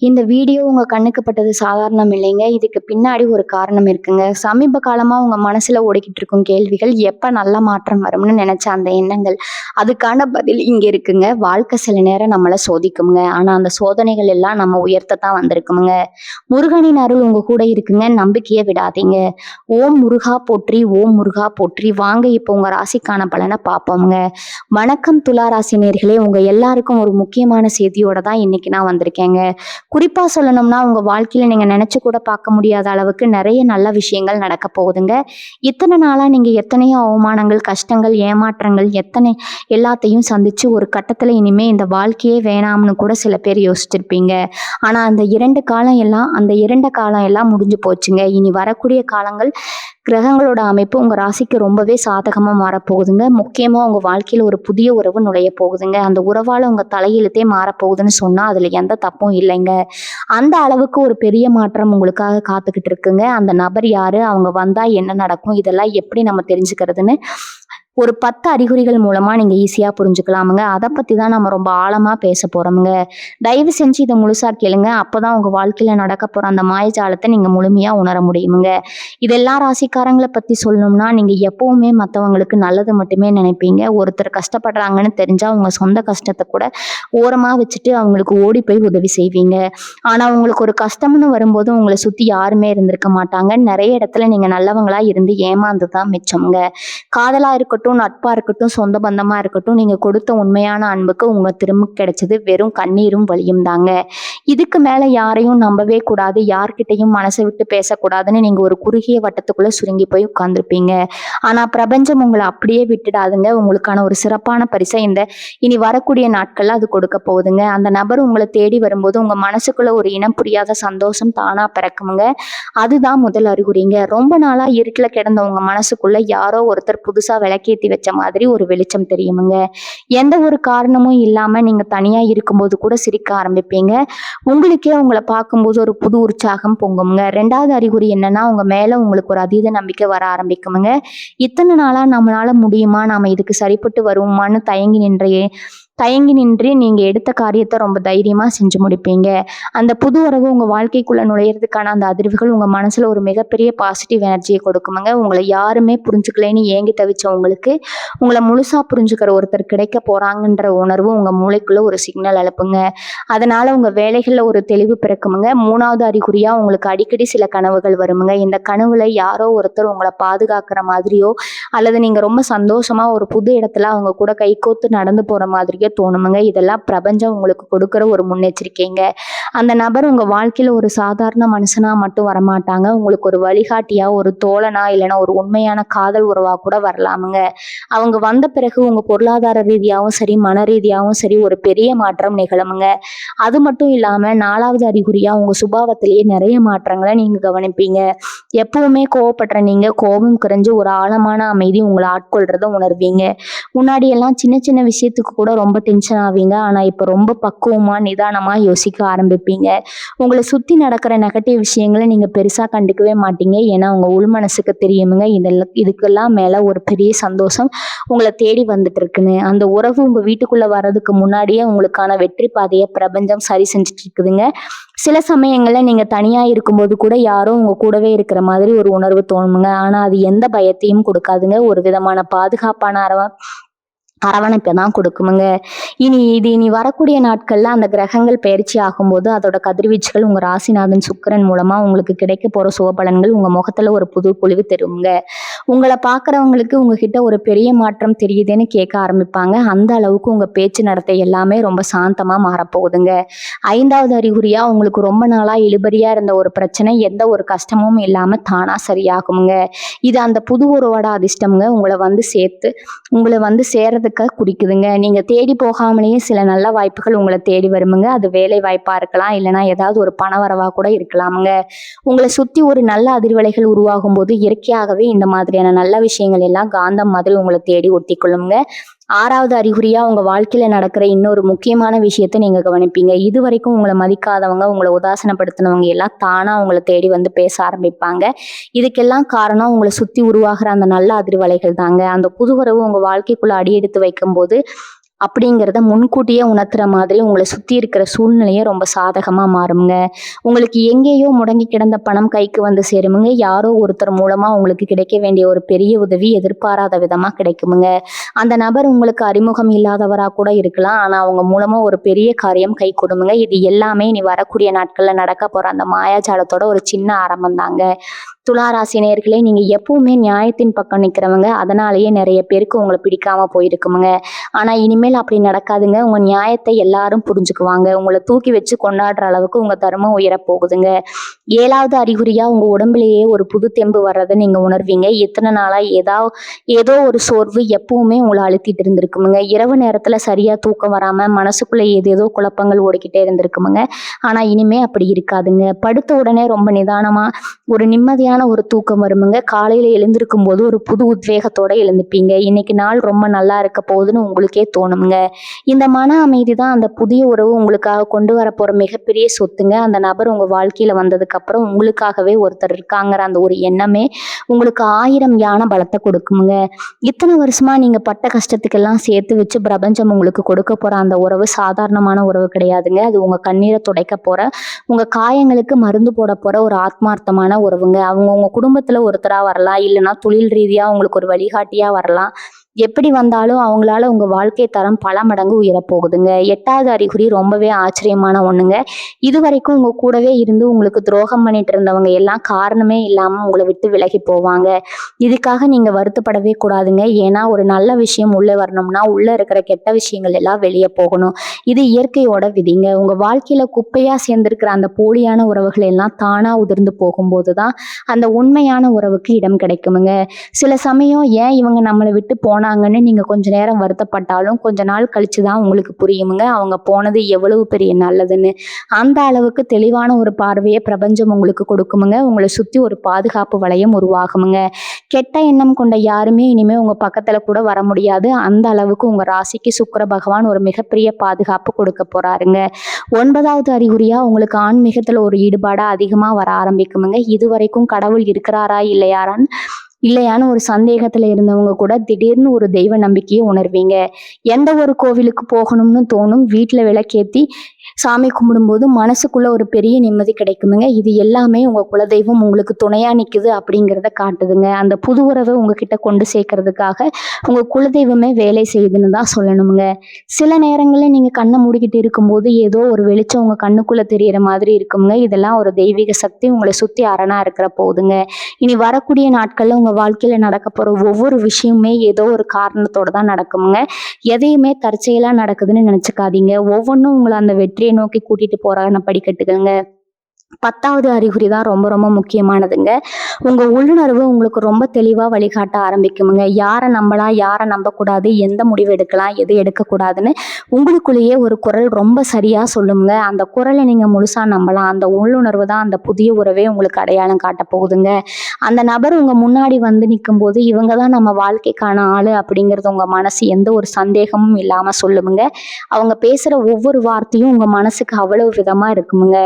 இந்த வீடியோ உங்க கண்ணுக்கு பட்டது சாதாரணம் இல்லைங்க. இதுக்கு பின்னாடி ஒரு காரணம் இருக்குங்க. சமீப காலமா உங்க மனசுல ஓடிக்கிட்டு இருக்கும் கேள்விகள், எப்ப நல்ல மாற்றம் வரும்னு நினைச்ச அந்த எண்ணங்கள், அதுக்கான பதில் இங்க இருக்குங்க. வாழ்க்கை சில நேரம் நம்மள சோதிக்குங்க. ஆனா அந்த சோதனைகள் எல்லாம் நம்ம உயர்த்தத்தான் வந்திருக்குமுங்க. முருகனின் அருள் உங்க கூட இருக்குங்க. நம்பிக்கைய விடாதீங்க. ஓம் முருகா போற்றி, ஓம் முருகா போற்றி. வாங்க இப்போ உங்க ராசிக்கான பலனை பார்ப்போம்ங்க. வணக்கம் துலா ராசி நேயர்களே, உங்க எல்லாருக்கும் ஒரு முக்கியமான செய்தியோட தான் இன்னைக்கு நான் வந்திருக்கேங்க. குறிப்பா சொல்லணும்னா உங்க வாழ்க்கையில நீங்க நினைச்சு கூட பார்க்க முடியாத அளவுக்கு நிறைய நல்ல விஷயங்கள் நடக்க போகுதுங்க. இத்தனை நாளா நீங்க எத்தனையோ அவமானங்கள், கஷ்டங்கள், ஏமாற்றங்கள் எல்லாத்தையும் சந்திச்சு ஒரு கட்டத்துல இனிமே இந்த வாழ்க்கையே வேணாம்னு கூட சில பேர் யோசிச்சிருப்பீங்க. ஆனா அந்த இரண்டு காலம் எல்லாம் முடிஞ்சு போச்சுங்க. இனி வரக்கூடிய காலங்கள் கிரகங்களோட அமைப்பு உங்க ராசிக்கு ரொம்பவே சாதகமா மாறப்போகுதுங்க. முக்கியமா உங்க வாழ்க்கையில ஒரு புதிய உறவு நுழைய போகுதுங்க. அந்த உறவால உங்க தலையெழுத்தே மாறப்போகுதுன்னு சொன்னா அதுல எந்த தப்பும் இல்லைங்க. அந்த அளவுக்கு ஒரு பெரிய மாற்றம் உங்களுக்காக காத்துக்கிட்டு இருக்குங்க. அந்த நபர் யாரு, அவங்க வந்தா என்ன நடக்கும், இதெல்லாம் எப்படி நம்ம தெரிஞ்சுக்கிறதுன்னு ஒரு 10 அறிகுறிகள் மூலமா நீங்க ஈஸியா புரிஞ்சுக்கலாமுங்க. அதை பத்தி தான் நம்ம ரொம்ப ஆழமா பேச போறோமுங்க. தயவு செஞ்சு இதை முழுசா கேளுங்க. அப்பதான் உங்க வாழ்க்கையில நடக்க போற அந்த மாயஜாலத்தை நீங்க முழுமையா உணர முடியுமுங்க. இதெல்லாம் ராசிக்காரங்களை பத்தி சொல்லணும்னா, நீங்க எப்பவுமே மற்றவங்களுக்கு நல்லது மட்டுமே நினைப்பீங்க. ஒருத்தர் கஷ்டப்படுறாங்கன்னு தெரிஞ்சா உங்க சொந்த கஷ்டத்தை கூட ஓரமா வச்சுட்டு அவங்களுக்கு ஓடி போய் உதவி செய்வீங்க. ஆனா உங்களுக்கு ஒரு கஷ்டம்னு வரும்போது உங்களை சுத்தி யாருமே இருந்திருக்க மாட்டாங்க. நிறைய இடத்துல நீங்க நல்லவங்களா இருந்து ஏமாந்துதான் மிச்சம்ங்க. காதலா இருக்கட்டும், நட்பா இருக்கட்டும், சொந்த பந்தமா இருக்கட்டும், நீங்க கொடுத்த உண்மையான அன்புக்கு உங்க திரும்ப கிடைச்சது வெறும் கண்ணீரும் வலியும் தாங்க. இதுக்கு மேல யாரையும் நம்பவே கூடாது, யார்கிட்டையும் மனசை விட்டு பேசக்கூடாதுன்னு நீங்க ஒரு குறுகிய வட்டத்துக்குள்ள சுருங்கி போய் உட்கார்ந்துருப்பீங்க. ஆனா பிரபஞ்சம் உங்களை அப்படியே விட்டுடாதுங்க. உங்களுக்கான ஒரு சிறப்பான பரிசை இனி வரக்கூடிய நாட்கள்ல அது கொடுக்க போகுதுங்க. அந்த நபர் உங்களை தேடி வரும்போது உங்க மனசுக்குள்ள ஒரு இனம் புரியாத சந்தோஷம் தானா பிறக்குமுங்க. அதுதான் முதல் அறிகுறிங்க. ரொம்ப நாளா இருட்டுல கிடந்த உங்க மனசுக்குள்ள யாரோ ஒருத்தர் புதுசா விளக்கேத்தி வச்ச மாதிரி ஒரு வெளிச்சம் தெரியுமுங்க. எந்த ஒரு காரணமும் இல்லாம நீங்க தனியா இருக்கும்போது கூட சிரிக்க ஆரம்பிப்பீங்க. உங்களுக்கே உங்களை பார்க்கும்போது ஒரு புது உற்சாகம் பொங்குமுங்க. 2வது அறிகுறி என்னன்னா, உங்க மேல உங்களுக்கு ஒரு அதீத நம்பிக்கை வர ஆரம்பிக்குமுங்க. இத்தனை நாளா நம்மளால முடியுமா, நாம இதுக்கு சரிப்பட்டு வருவோமான்னு தயங்கி நின்று நீங்க எடுத்த காரியத்தை ரொம்ப தைரியமா செஞ்சு முடிப்பீங்க. அந்த புது உறவு உங்க வாழ்க்கைக்குள்ள நுழையிறதுக்கான அந்த அதிர்வுகள் உங்க மனசுல ஒரு மிகப்பெரிய பாசிட்டிவ் எனர்ஜியை கொடுக்குமுங்க. உங்களை யாருமே புரிஞ்சுக்கலைன்னு ஏங்கி தவிச்சவங்களுக்கு உங்களை முழுசா புரிஞ்சுக்கிற ஒருத்தர் கிடைக்க போறாங்கன்ற உணர்வு உங்க மூளைக்குள்ள ஒரு சிக்னல் அனுப்புங்க. அதனால உங்க வேலைகள்ல ஒரு தெளிவு பிறக்குமுங்க. 3வது அறிகுறியா உங்களுக்கு அடிக்கடி சில கனவுகள் வருமுங்க. இந்த கனவுல யாரோ ஒருத்தர் உங்களை பாதுகாக்கிற மாதிரியோ அல்லது நீங்க ரொம்ப சந்தோஷமா ஒரு புது இடத்துல அவங்க கூட கைகோத்து நடந்து போற மாதிரியோ தோணுமுங்க. இதெல்லாம் பிரபஞ்சம் உங்களுக்கு கொடுக்குற ஒரு முன்னெச்சரிக்கைங்க. அந்த நபர் உங்க வாழ்க்கையில ஒரு சாதாரண மனுஷனா மட்டும் வரமாட்டாங்க. உங்களுக்கு ஒரு வழிகாட்டியா, ஒரு தோழனா, இல்லைன்னா ஒரு உண்மையான காதல் உறவா கூட வரலாமுங்க. அவங்க வந்த பிறகு உங்க பொருளாதார ரீதியாகவும் சரி, மன ரீதியாகவும் சரி ஒரு பெரிய மாற்றம் நிகழுமுங்க. அது மட்டும் இல்லாம 4வது அறிகுறியா உங்க சுபாவத்திலேயே நிறைய மாற்றங்களை நீங்க கவனிப்பீங்க. எப்பவுமே கோவப்படுற நீங்க கோபம் குறைஞ்சு ஒரு ஆழமான அமைதி உங்களை ஆட்கொள்றத உணர்வீங்க. முன்னாடி எல்லாம் சின்ன சின்ன விஷயத்துக்கு கூட ரொம்ப டென்ஷன் ஆவீங்க. ஆனா இப்ப ரொம்ப பக்குவமா, நிதானமா யோசிக்க ஆரம்பிப்பீங்க. உங்களை சுத்தி நடக்கிற நெகட்டிவ் விஷயங்களை நீங்க பெருசா கண்டுக்கவே மாட்டீங்க. ஏன்னா உங்க உள் மனசுக்கு தெரியுமுங்க, இதுக்கெல்லாம் மேல ஒரு பெரிய சந்தோஷம் உங்களை தேடி வந்துட்டு இருக்குன்னு. அந்த உறவு உங்க வீட்டுக்குள்ள வர்றதுக்கு முன்னாடியே உங்களுக்கான வெற்றி பாதையை பிரபஞ்சம் சரி செஞ்சுட்டு இருக்குதுங்க. சில சமயங்கள்ல நீங்க தனியா இருக்கும்போது கூட யாரோ உங்க கூடவே இருக்கிற மாதிரி ஒரு உணர்வு தோணுமுங்க. ஆனா அது எந்த பயத்தையும் கொடுக்காதுங்க. ஒரு விதமான பாதுகாப்பான அரவணைப்பை தான் கொடுக்குமுங்க. இனி வரக்கூடிய நாட்கள்ல அந்த கிரகங்கள் பயிற்சி ஆகும்போது அதோட கதிர்வீச்சுகள் உங்க ராசிநாதன் சுக்கிரன் மூலமா உங்களுக்கு கிடைக்க போற சுபபலன்கள் உங்க முகத்துல ஒரு புது பொலிவு தருமுங்க. உங்களை பார்க்குறவங்களுக்கு உங்ககிட்ட ஒரு பெரிய மாற்றம் தெரியுதுன்னு கேட்க ஆரம்பிப்பாங்க. அந்த அளவுக்கு உங்க பேச்சு நடத்தை எல்லாமே ரொம்ப சாந்தமா மாறப்போகுதுங்க. 5வது அறிகுறியா உங்களுக்கு ரொம்ப நாளா இழுபறியா இருந்த ஒரு பிரச்சனை எந்த ஒரு கஷ்டமும் இல்லாம தானா சரியாகுமுங்க. இது அந்த புது உறவோட அதிர்ஷ்டம்ங்க. உங்களை வந்து சேர்றதுக்கு குடிக்குதுங்க. நீங்க தேடி போகாமலேயே சில நல்ல வாய்ப்புகள் உங்களை தேடி வருமுங்க. அது வேலை வாய்ப்பா இருக்கலாம், இல்லைன்னா ஏதாவது ஒரு பண வரவா கூட இருக்கலாமுங்க. உங்களை சுத்தி ஒரு நல்ல அதிர்வலைகள் உருவாகும் போது இயற்கையாகவே இந்த மாதிரியான நல்ல விஷயங்கள் எல்லாம் காந்தம் மாதிரி உங்களை தேடி ஒட்டிக்கொள்ளுங்க. 6வது அறிகுறியா உங்க வாழ்க்கையில நடக்கிற இன்னொரு முக்கியமான விஷயத்த நீங்க கவனிப்பீங்க. இது வரைக்கும் உங்களை மதிக்காதவங்க, உங்களை உதாசனப்படுத்தினவங்க எல்லாம் தானா உங்களை தேடி வந்து பேச ஆரம்பிப்பாங்க. இதுக்கெல்லாம் காரணம் உங்களை சுத்தி உருவாகிற அந்த நல்ல அதிர்வலைகள் தாங்க. அந்த புது உறவு உங்க வாழ்க்கைக்குள்ள அடியெடுத்து வைக்கும்போது அப்படிங்கிறத முன்கூட்டியே உணர்த்துற மாதிரி உங்களை சுற்றி இருக்கிற சூழ்நிலையே ரொம்ப சாதகமாக மாறுங்க. உங்களுக்கு எங்கேயோ முடங்கி கிடந்த பணம் கைக்கு வந்து சேருமுங்க. யாரோ ஒருத்தர் மூலமாக உங்களுக்கு கிடைக்க வேண்டிய ஒரு பெரிய உதவி எதிர்பாராத விதமாக கிடைக்குமுங்க. அந்த நபர் உங்களுக்கு அறிமுகம் இல்லாதவராக கூட இருக்கலாம். ஆனால் அவங்க மூலமாக ஒரு பெரிய காரியம் கை கொடுமுங்க. இது எல்லாமே இனி வரக்கூடிய நாட்களில் நடக்க போகிற அந்த மாயாஜாலத்தோட ஒரு சின்ன ஆரம்பம் தாங்க. துளாராசி நேயர்களே, நீங்க எப்பவுமே நியாயத்தின் பக்கம் நிக்கிறவங்க. அதனாலேயே நிறைய பேருக்கு உங்களை பிடிக்காம போயிருக்குமுங்க. ஆனா இனிமேல் அப்படி நடக்காதுங்க. உங்க நியாயத்தை எல்லாரும் புரிஞ்சுக்குவாங்க. உங்களை தூக்கி வச்சு கொண்டாடுற அளவுக்கு உங்க தர்மம் உயரப் போகுதுங்க. 7வது அறிகுறியா உங்க உடம்புலயே ஒரு புது தெம்பு வர்றதை நீங்க உணர்வீங்க. இத்தனை நாளா ஏதோ ஒரு சோர்வு எப்பவுமே உங்களை அழுத்திட்டு இருந்திருக்குமுங்க. இரவு நேரத்துல சரியா தூக்கம் வராம மனசுக்குள்ள ஏதேதோ குழப்பங்கள் ஓடிக்கிட்டே இருந்திருக்குமுங்க. ஆனா இனிமே அப்படி இருக்காதுங்க. படுத்த உடனே ரொம்ப நிதானமா ஒரு நிம்மதியான ஒரு தூக்கம் வருமுங்க. காலையில எழுந்திருக்கும் போது ஒரு புது உத்வேகத்தோட எழுந்துப்பீங்க. இன்னைக்கு நாள் ரொம்ப நல்லா இருக்க போகுதுன்னு உங்களுக்கே தோணுங்க. இந்த மன அமைதி தான் அந்த புதிய உறவு உங்களுக்காக கொண்டு வர போற மிகப்பெரிய சொத்துங்க. அந்த நபர் உங்க வாழ்க்கையில வந்ததுக்கு அப்புறம் உங்களுக்காகவே ஒருத்தர் இருக்காங்கிற அந்த ஒரு எண்ணமே உங்களுக்கு 1000 யான பலத்தை கொடுக்குமுங்க. இத்தனை வருஷமா நீங்க பட்ட கஷ்டத்துக்கெல்லாம் சேர்த்து வச்சு பிரபஞ்சம் உங்களுக்கு கொடுக்க போற அந்த உறவு சாதாரணமான உறவு கிடையாதுங்க. அது உங்க கண்ணீரை துடைக்க போற, உங்க காயங்களுக்கு மருந்து போட போற ஒரு ஆத்மார்த்தமான உறவுங்க. அவங்க உங்க குடும்பத்துல ஒருத்தரா வரலாம், இல்லைன்னா தொழில் ரீதியா உங்களுக்கு ஒரு வழிகாட்டியா வரலாம். எப்படி வந்தாலும் அவங்களால உங்க வாழ்க்கை தரம் பல மடங்கு உயரப்போகுதுங்க. 8வது அறிகுறி ரொம்பவே ஆச்சரியமான ஒண்ணுங்க. இதுவரைக்கும் உங்க கூடவே இருந்து உங்களுக்கு துரோகம் பண்ணிட்டு இருந்தவங்க எல்லாம் காரணமே இல்லாம உங்களை விட்டு விலகி போவாங்க. இதுக்காக நீங்க வருத்தப்படவே கூடாதுங்க. ஏன்னா ஒரு நல்ல விஷயம் உள்ள வரணும்னா உள்ள இருக்கிற கெட்ட விஷயங்கள் எல்லாம் வெளியே போகணும். இது இயற்கையோட விதிங்க. உங்க வாழ்க்கையில குப்பையா சேர்ந்திருக்கிற அந்த போலியான உறவுகள் எல்லாம் தானா உதிர்ந்து போகும்போதுதான் அந்த உண்மையான உறவுக்கு இடம் கிடைக்குமுங்க. சில சமயம் ஏன் இவங்க நம்மளை விட்டு போனாங்கன்னு நீங்க கொஞ்ச நேரம் வருத்தப்பட்டாலும் கொஞ்ச நாள் கழிச்சுதான் உங்களுக்கு புரியுமுங்க அவங்க போனது எவ்வளவு பெரிய நல்லதுன்னு. அந்த அளவுக்கு தெளிவான ஒரு பார்வையை பிரபஞ்சம் உங்களுக்கு கொடுக்குமுங்க. உங்களை சுத்தி ஒரு பாதுகாப்பு வளையம் உருவாகுமுங்க. கெட்ட எண்ணம் கொண்ட யாருமே இனிமே உங்க பக்கத்துல கூட வர முடியாது. அந்த அளவுக்கு உங்க ராசிக்கு சுக்கிர பகவான் ஒரு மிகப்பெரிய பாதுகாப்பு கொடுக்க போறாருங்க. 9வது அறிகுறியா உங்களுக்கு ஆன்மீகத்துல ஒரு ஈடுபாடா அதிகமா வர ஆரம்பிக்குமுங்க. இதுவரைக்கும் கடவுள் இருக்கிறாரா இல்லையான்னு ஒரு சந்தேகத்துல இருந்தவங்க கூட திடீர்னு ஒரு தெய்வ நம்பிக்கையை உணர்வீங்க. எந்த ஒரு கோவிலுக்கு போகணும்னு தோணும். வீட்டுல விளக்கேத்தி சாமி கும்பிடும்போது மனசுக்குள்ள ஒரு பெரிய நிம்மதி கிடைக்குமுங்க. இது எல்லாமே உங்க குலதெய்வம் உங்களுக்கு துணையா நிக்குது அப்படிங்கிறத காட்டுதுங்க. அந்த புது உறவை உங்ககிட்ட கொண்டு சேர்க்கறதுக்காக உங்க குலதெய்வமே வேலை செய்யுதுன்னு தான் சொல்லணுமுங்க. சில நேரங்களில் நீங்க கண்ணை மூடிக்கிட்டு இருக்கும்போது ஏதோ ஒரு வெளிச்சம் உங்க கண்ணுக்குள்ள தெரியற மாதிரி இருக்குங்க. இதெல்லாம் ஒரு தெய்வீக சக்தி உங்களை சுத்தி அரணா இருக்கிற போதுங்க. இனி வரக்கூடிய நாட்கள்ல உங்க வாழ்க்கையில நடக்க போற ஒவ்வொரு விஷயமுமே ஏதோ ஒரு காரணத்தோட தான் நடக்குமுங்க. எதையுமே தற்செயலா நடக்குதுன்னு நினைச்சுக்காதீங்க. ஒவ்வொன்றும் உங்களை அந்த வெற்றியை நோக்கி கூட்டிட்டு போறாங்க படிக்கட்டுங்க. 10வது அறிகுறி தான் ரொம்ப ரொம்ப முக்கியமானதுங்க. உங்க உள்ளுணர்வு உங்களுக்கு ரொம்ப தெளிவா வழிகாட்ட ஆரம்பிக்குமுங்க. யாரை நம்பலாம், யாரை நம்பக்கூடாது, எந்த முடிவு எடுக்கலாம், எது எடுக்கக்கூடாதுன்னு உங்களுக்குள்ளேயே ஒரு குரல் ரொம்ப சரியா சொல்லுங்க. அந்த குரலை நீங்க முழுசா நம்பலாம். அந்த உள்ளுணர்வு தான் அந்த புதிய உறவே உங்களுக்கு அடையாளம் காட்ட போகுதுங்க. அந்த நபர் உங்க முன்னாடி வந்து நிற்கும் போது இவங்க தான் நம்ம வாழ்க்கைக்கான ஆளு அப்படிங்கிறது உங்க மனசு எந்த ஒரு சந்தேகமும் இல்லாம சொல்லுமுங்க. அவங்க பேசுற ஒவ்வொரு வார்த்தையும் உங்க மனசுக்கு அவ்வளவு விதமா இருக்குமுங்க.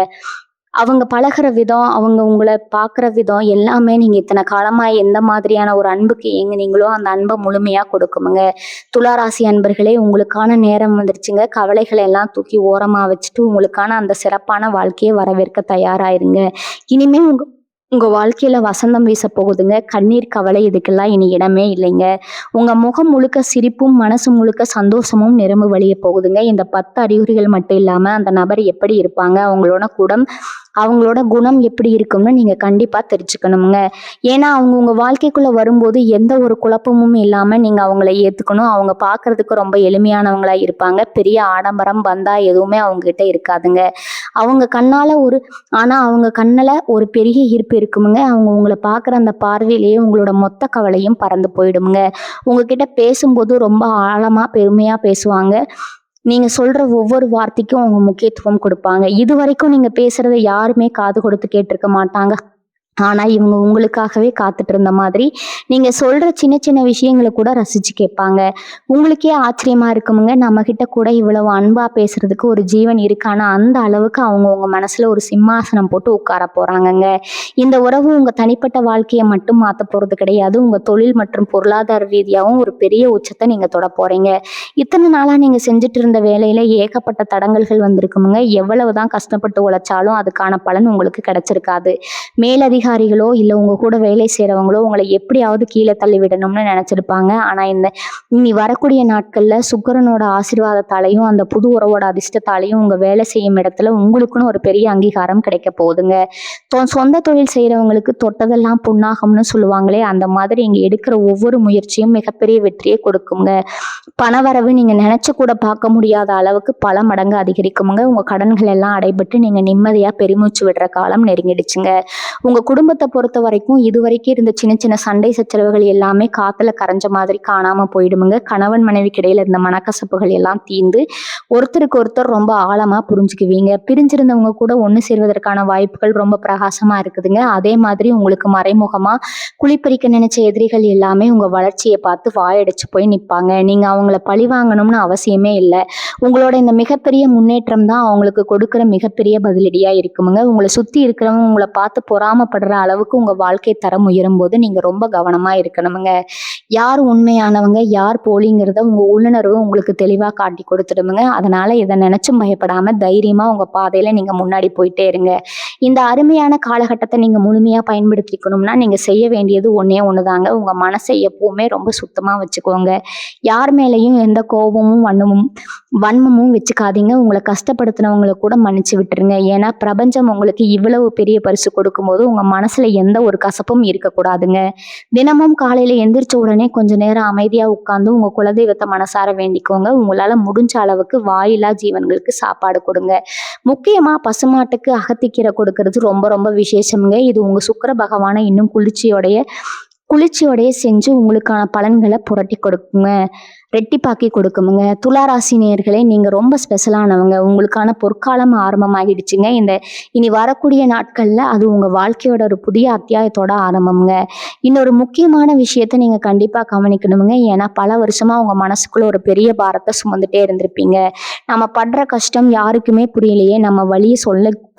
அவங்க பழகுற விதம், அவங்க உங்களை பார்க்குற விதம் எல்லாமே நீங்க இத்தனை காலமா எந்த மாதிரியான ஒரு அன்புக்கு ஏங்குனீங்களோ அந்த அன்பை முழுமையா கொடுக்குமுங்க. துளாராசி அன்பர்களே, உங்களுக்கான நேரம் வந்துருச்சுங்க. கவலைகளை எல்லாம் தூக்கி ஓரமா வச்சுட்டு உங்களுக்கான அந்த சிறப்பான வாழ்க்கையை வரவேற்க தயாராயிருங்க. இனிமே உங்க வாழ்க்கையில வசந்தம் வீச போகுதுங்க. கண்ணீர், கவலை இதுக்கெல்லாம் இனி இடமே இல்லைங்க. உங்க முகம் முழுக்க சிரிப்பும் மனசு முழுக்க சந்தோஷமும் நிரம்பி வழிய போகுதுங்க. இந்த 10 அறிகுறிகள் மட்டும் இல்லாம அந்த நபர் எப்படி இருப்பாங்க, அவங்களோட குணம் எப்படி இருக்கும்னு நீங்க கண்டிப்பா தெரிஞ்சுக்கணுங்க. ஏன்னா அவங்க உங்க வாழ்க்கைக்குள்ள வரும்போது எந்த ஒரு குழப்பமும் இல்லாம நீங்க அவங்கள ஏத்துக்கணும். அவங்க பார்க்கறதுக்கு ரொம்ப எளிமையானவங்களா இருப்பாங்க. பெரிய ஆடம்பரம் பந்தா எதுவுமே அவங்க கிட்ட இருக்காதுங்க. அவங்க கண்ணுல ஒரு பெரிய ஈர்ப்பு இருக்குமுங்க. அவங்க உங்களை பார்க்குற அந்த பார்வையிலேயே உங்களோட மொத்த கவலையும் பறந்து போயிடுமுங்க. உங்ககிட்ட பேசும்போது ரொம்ப ஆழமா பெருமையா பேசுவாங்க. நீங்க சொல்ற ஒவ்வொரு வார்த்தைக்கும் அவங்க முக்கியத்துவம் கொடுப்பாங்க. இது வரைக்கும் நீங்க பேசுறதை யாருமே காது கொடுத்து கேட்டிருக்க மாட்டாங்க. ஆனா இவங்க உங்களுக்காகவே காத்துட்டு இருந்த மாதிரி நீங்க சொல்ற சின்ன சின்ன விஷயங்களை கூட ரசிச்சு கேட்பாங்க. உங்களுக்கே ஆச்சரியமா இருக்குமுங்க, நம்ம கிட்ட கூட இவ்வளவு அன்பா பேசுறதுக்கு ஒரு ஜீவன் இருக்கு. ஆனா அந்த அளவுக்கு அவங்க உங்க மனசுல ஒரு சிம்மாசனம் போட்டு உட்கார போறாங்கங்க. இந்த உறவு உங்க தனிப்பட்ட வாழ்க்கையை மட்டும் மாத்த போறது கிடையாது. உங்க தொழில் மற்றும் பொருளாதார ரீதியாகவும் ஒரு பெரிய உச்சத்தை நீங்க தொட போறீங்க. இத்தனை நாளா நீங்க செஞ்சுட்டு இருந்த வேலையில ஏகப்பட்ட தடங்கல்கள் வந்திருக்குமுங்க. எவ்வளவுதான் கஷ்டப்பட்டு உழைச்சாலும் அதுக்கான பலன் உங்களுக்கு கிடைச்சிருக்காது. மேலதிகாரிகளோ இல்ல உங்க கூட வேலை செய்றவங்களோ உங்களை எப்படியாவது கீழே தள்ளி விடணும்னு நினைச்சிருப்பாங்க. ஆனா இனி வரக்கூடிய நாட்கள்ல சுக்கிரனோட ஆசீர்வாதத்தாலையும் அந்த புது உறவோட அதிர்ஷ்டத்தாலையும் உங்க வேலை செய்யும் இடத்துல உங்களுக்குன்னு ஒரு பெரிய அங்கீகாரம் கிடைக்க போகுதுங்க. சொந்த தொழில் செய்றவங்களுக்கு தொட்டதெல்லாம் பொன்னாகும்னு சொல்லுவாங்களே, அந்த மாதிரி இங்க எடுக்கிற ஒவ்வொரு முயற்சியும் மிகப்பெரிய வெற்றியை கொடுக்குங்க. பணவரவு நீங்க நினைச்சு கூட பார்க்க முடியாத அளவுக்கு பல மடங்கு அதிகரிக்குமுங்க. உங்க கடன்கள் எல்லாம் அடைபட்டு நீங்க நிம்மதியா பெருமூச்சு விடுற காலம் நெருங்கிடுச்சுங்க. உங்க குடும்பத்தை பொறுத்த வரைக்கும் இதுவரைக்கும் இருந்த சின்ன சின்ன சண்டை சச்சரவுகள் எல்லாமே காத்துல கரைஞ்ச மாதிரி காணாம போயிடுமுங்க. கணவன் மனைவிக்கு இடையில இருந்த மனக்கசப்புகள் எல்லாம் தீர்ந்து ஒருத்தருக்கு ஒருத்தர் ரொம்ப ஆழமா புரிஞ்சுக்குவீங்க. பிரிஞ்சிருந்தவங்க கூட ஒண்ணு சேர்வதற்கான வாய்ப்புகள் ரொம்ப பிரகாசமா இருக்குதுங்க. அதே மாதிரி உங்களுக்கு மறைமுகமா குழிப்பறிக்க நினைச்ச எதிரிகள் எல்லாமே உங்க வளர்ச்சியை பார்த்து வாயடிச்சு போய் நிப்பாங்க. நீங்க அவங்கள பழி வாங்கணும்னு அவசியமே இல்லை. உங்களோட இந்த மிகப்பெரிய முன்னேற்றம் தான் அவங்களுக்கு கொடுக்குற மிகப்பெரிய பதிலடியா இருக்குமுங்க. உங்களை சுத்தி இருக்கிறவங்க உங்களை பார்த்து பொறாமப்படுற அளவுக்கு உங்க வாழ்க்கை தரம் உயரும் போது நீங்க ரொம்ப கவனமா இருக்கணுமுங்க. யார் உண்மையானவங்க யார் போலிங்கிறத உங்க உள்ளுணர்வு உங்களுக்கு தெளிவா காட்டி கொடுத்துடுமுங்க. அதனால இதை நினைச்சும் பயப்படாம தைரியமா உங்க பாதையில நீங்க முன்னாடி போயிட்டே இருங்க. இந்த அருமையான காலகட்டத்தை நீங்க முழுமையா பயன்படுத்திக்கணும்னா நீங்க செய்ய வேண்டியது ஒண்ணே ஒண்ணுதாங்க. உங்க மனசை எப்பவுமே ரொம்ப சுத்தமா வச்சுக்கோங்க. யார் மேலையும் எந்த கோபமும் வன்மமும் வச்சுக்காதீங்க. உங்களை கஷ்டப்படுத்தினவங்களை கூட மன்னிச்சு விட்டுருங்க. ஏன்னா பிரபஞ்சம் உங்களுக்கு இவ்வளவு பெரிய பரிசு கொடுக்கும்போது உங்க மனசுல எந்த ஒரு கசப்பும் இருக்கக்கூடாதுங்க. தினமும் காலையில எந்திரிச்ச உடனே கொஞ்ச நேரம் அமைதியா உட்கார்ந்து உங்க குலதெய்வத்தை மனசார வேண்டிக்கோங்க. உங்களால முடிஞ்ச அளவுக்கு வாயில்லா ஜீவன்களுக்கு சாப்பாடு கொடுங்க. முக்கியமா பசுமாட்டுக்கு அகத்திக்கீரை கொடுக்கறது ரொம்ப ரொம்ப விசேஷமுங்க. இது உங்க சுக்கிர பகவானை இன்னும் குளிர்ச்சியோடைய செஞ்சு உங்களுக்கான பலன்களை புரட்டி கொடுக்குங்க, ரெட்டிப்பாக்கி கொடுக்குமுங்க. துளாராசி நேயர்களே, நீங்க ரொம்ப ஸ்பெஷலானவங்க. உங்களுக்கான பொற்காலம் ஆரம்பமாகிடுச்சுங்க. இனி வரக்கூடிய நாட்கள்ல அது உங்க வாழ்க்கையோட ஒரு புதிய அத்தியாயத்தோட ஆரம்பம்ங்க. இன்னொரு முக்கியமான விஷயத்த நீங்க கண்டிப்பா கவனிக்கணுமுங்க. ஏன்னா பல வருஷமா உங்க மனசுக்குள்ள ஒரு பெரிய பாரத்தை சுமந்துட்டே இருந்திருப்பீங்க. நம்ம படுற கஷ்டம் யாருக்குமே புரியலையே, நம்ம வழியை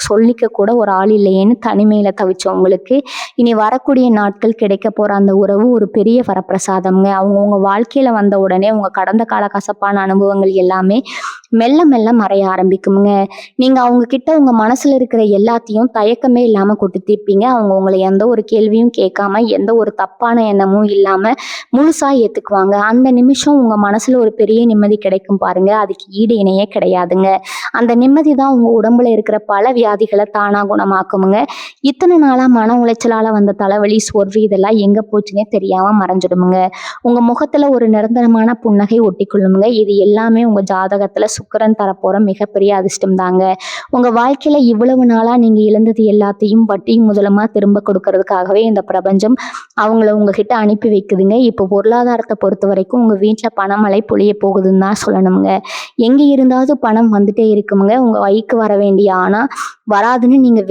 சொல்லிக்க கூட ஒரு ஆள் இல்லையேன்னு தனிமையில தவிச்சவங்களுக்கு இனி வரக்கூடிய நாட்கள் கிடைக்க போற அந்த உறவு ஒரு பெரிய வரப்பிரசாதம்ங்க. அவங்க உங்க வாழ்க்கையில வந்த உடனே உங்க கடந்த கால கசப்பான அனுபவங்கள் எல்லாமே மெல்ல மெல்ல மறைய ஆரம்பிக்குமுங்க. நீங்க அவங்க கிட்ட உங்க மனசுல இருக்கிற எல்லாத்தையும் தயக்கமே இல்லாம கொட்டி தீர்ப்பீங்க. அவங்க உங்களை எந்த ஒரு கேள்வியும் கேட்காம எந்த ஒரு தப்பான எண்ணமும் இல்லாம முழுசா ஏத்துக்குவாங்க. அந்த நிமிஷம் உங்க மனசுல ஒரு பெரிய நிம்மதி கிடைக்கும் பாருங்க, அதுக்கு ஈடு இணையே கிடையாதுங்க. அந்த நிம்மதி தான் உங்க உடம்புல இருக்கிற பல வியாதிகளை தானா குணமாக்குமுங்க. இத்தனை நாளா மன உளைச்சலால வந்த தலைவலி சோர்வு இதெல்லாம் எங்க போச்சுன்னே தெரியாம மறைஞ்சிடுமுங்க. உங்க முகத்துல ஒரு நிரந்தரமான புன்னகை ஒட்டி கொள்ளுமுங்க. இது எல்லாமே உங்க ஜாதகத்துல சுக்கிரன் தரப்போற மிகப்பெரிய அதிர்ஷ்டம் தாங்க. உங்க வாழ்க்கையில இவ்வளவு நாளா நீங்க இழந்தது எல்லாத்தையும் வட்டியும் முதலமா திரும்ப கொடுக்கறதுக்காகவே இந்த பிரபஞ்சம் அவங்கள உங்ககிட்ட அனுப்பி வைக்குதுங்க. இப்போ பொருளாதாரத்தை பொறுத்த வரைக்கும் உங்க வீட்டுல பணமழை பொழிய போகுதுன்னு தான் சொல்லணுங்க. எங்க இருந்தாவது பணம் வந்துட்டே இருக்குமுங்க. உங்க கைக்கு வர வேண்டிய ஆனா வராதுன்னு நீங்க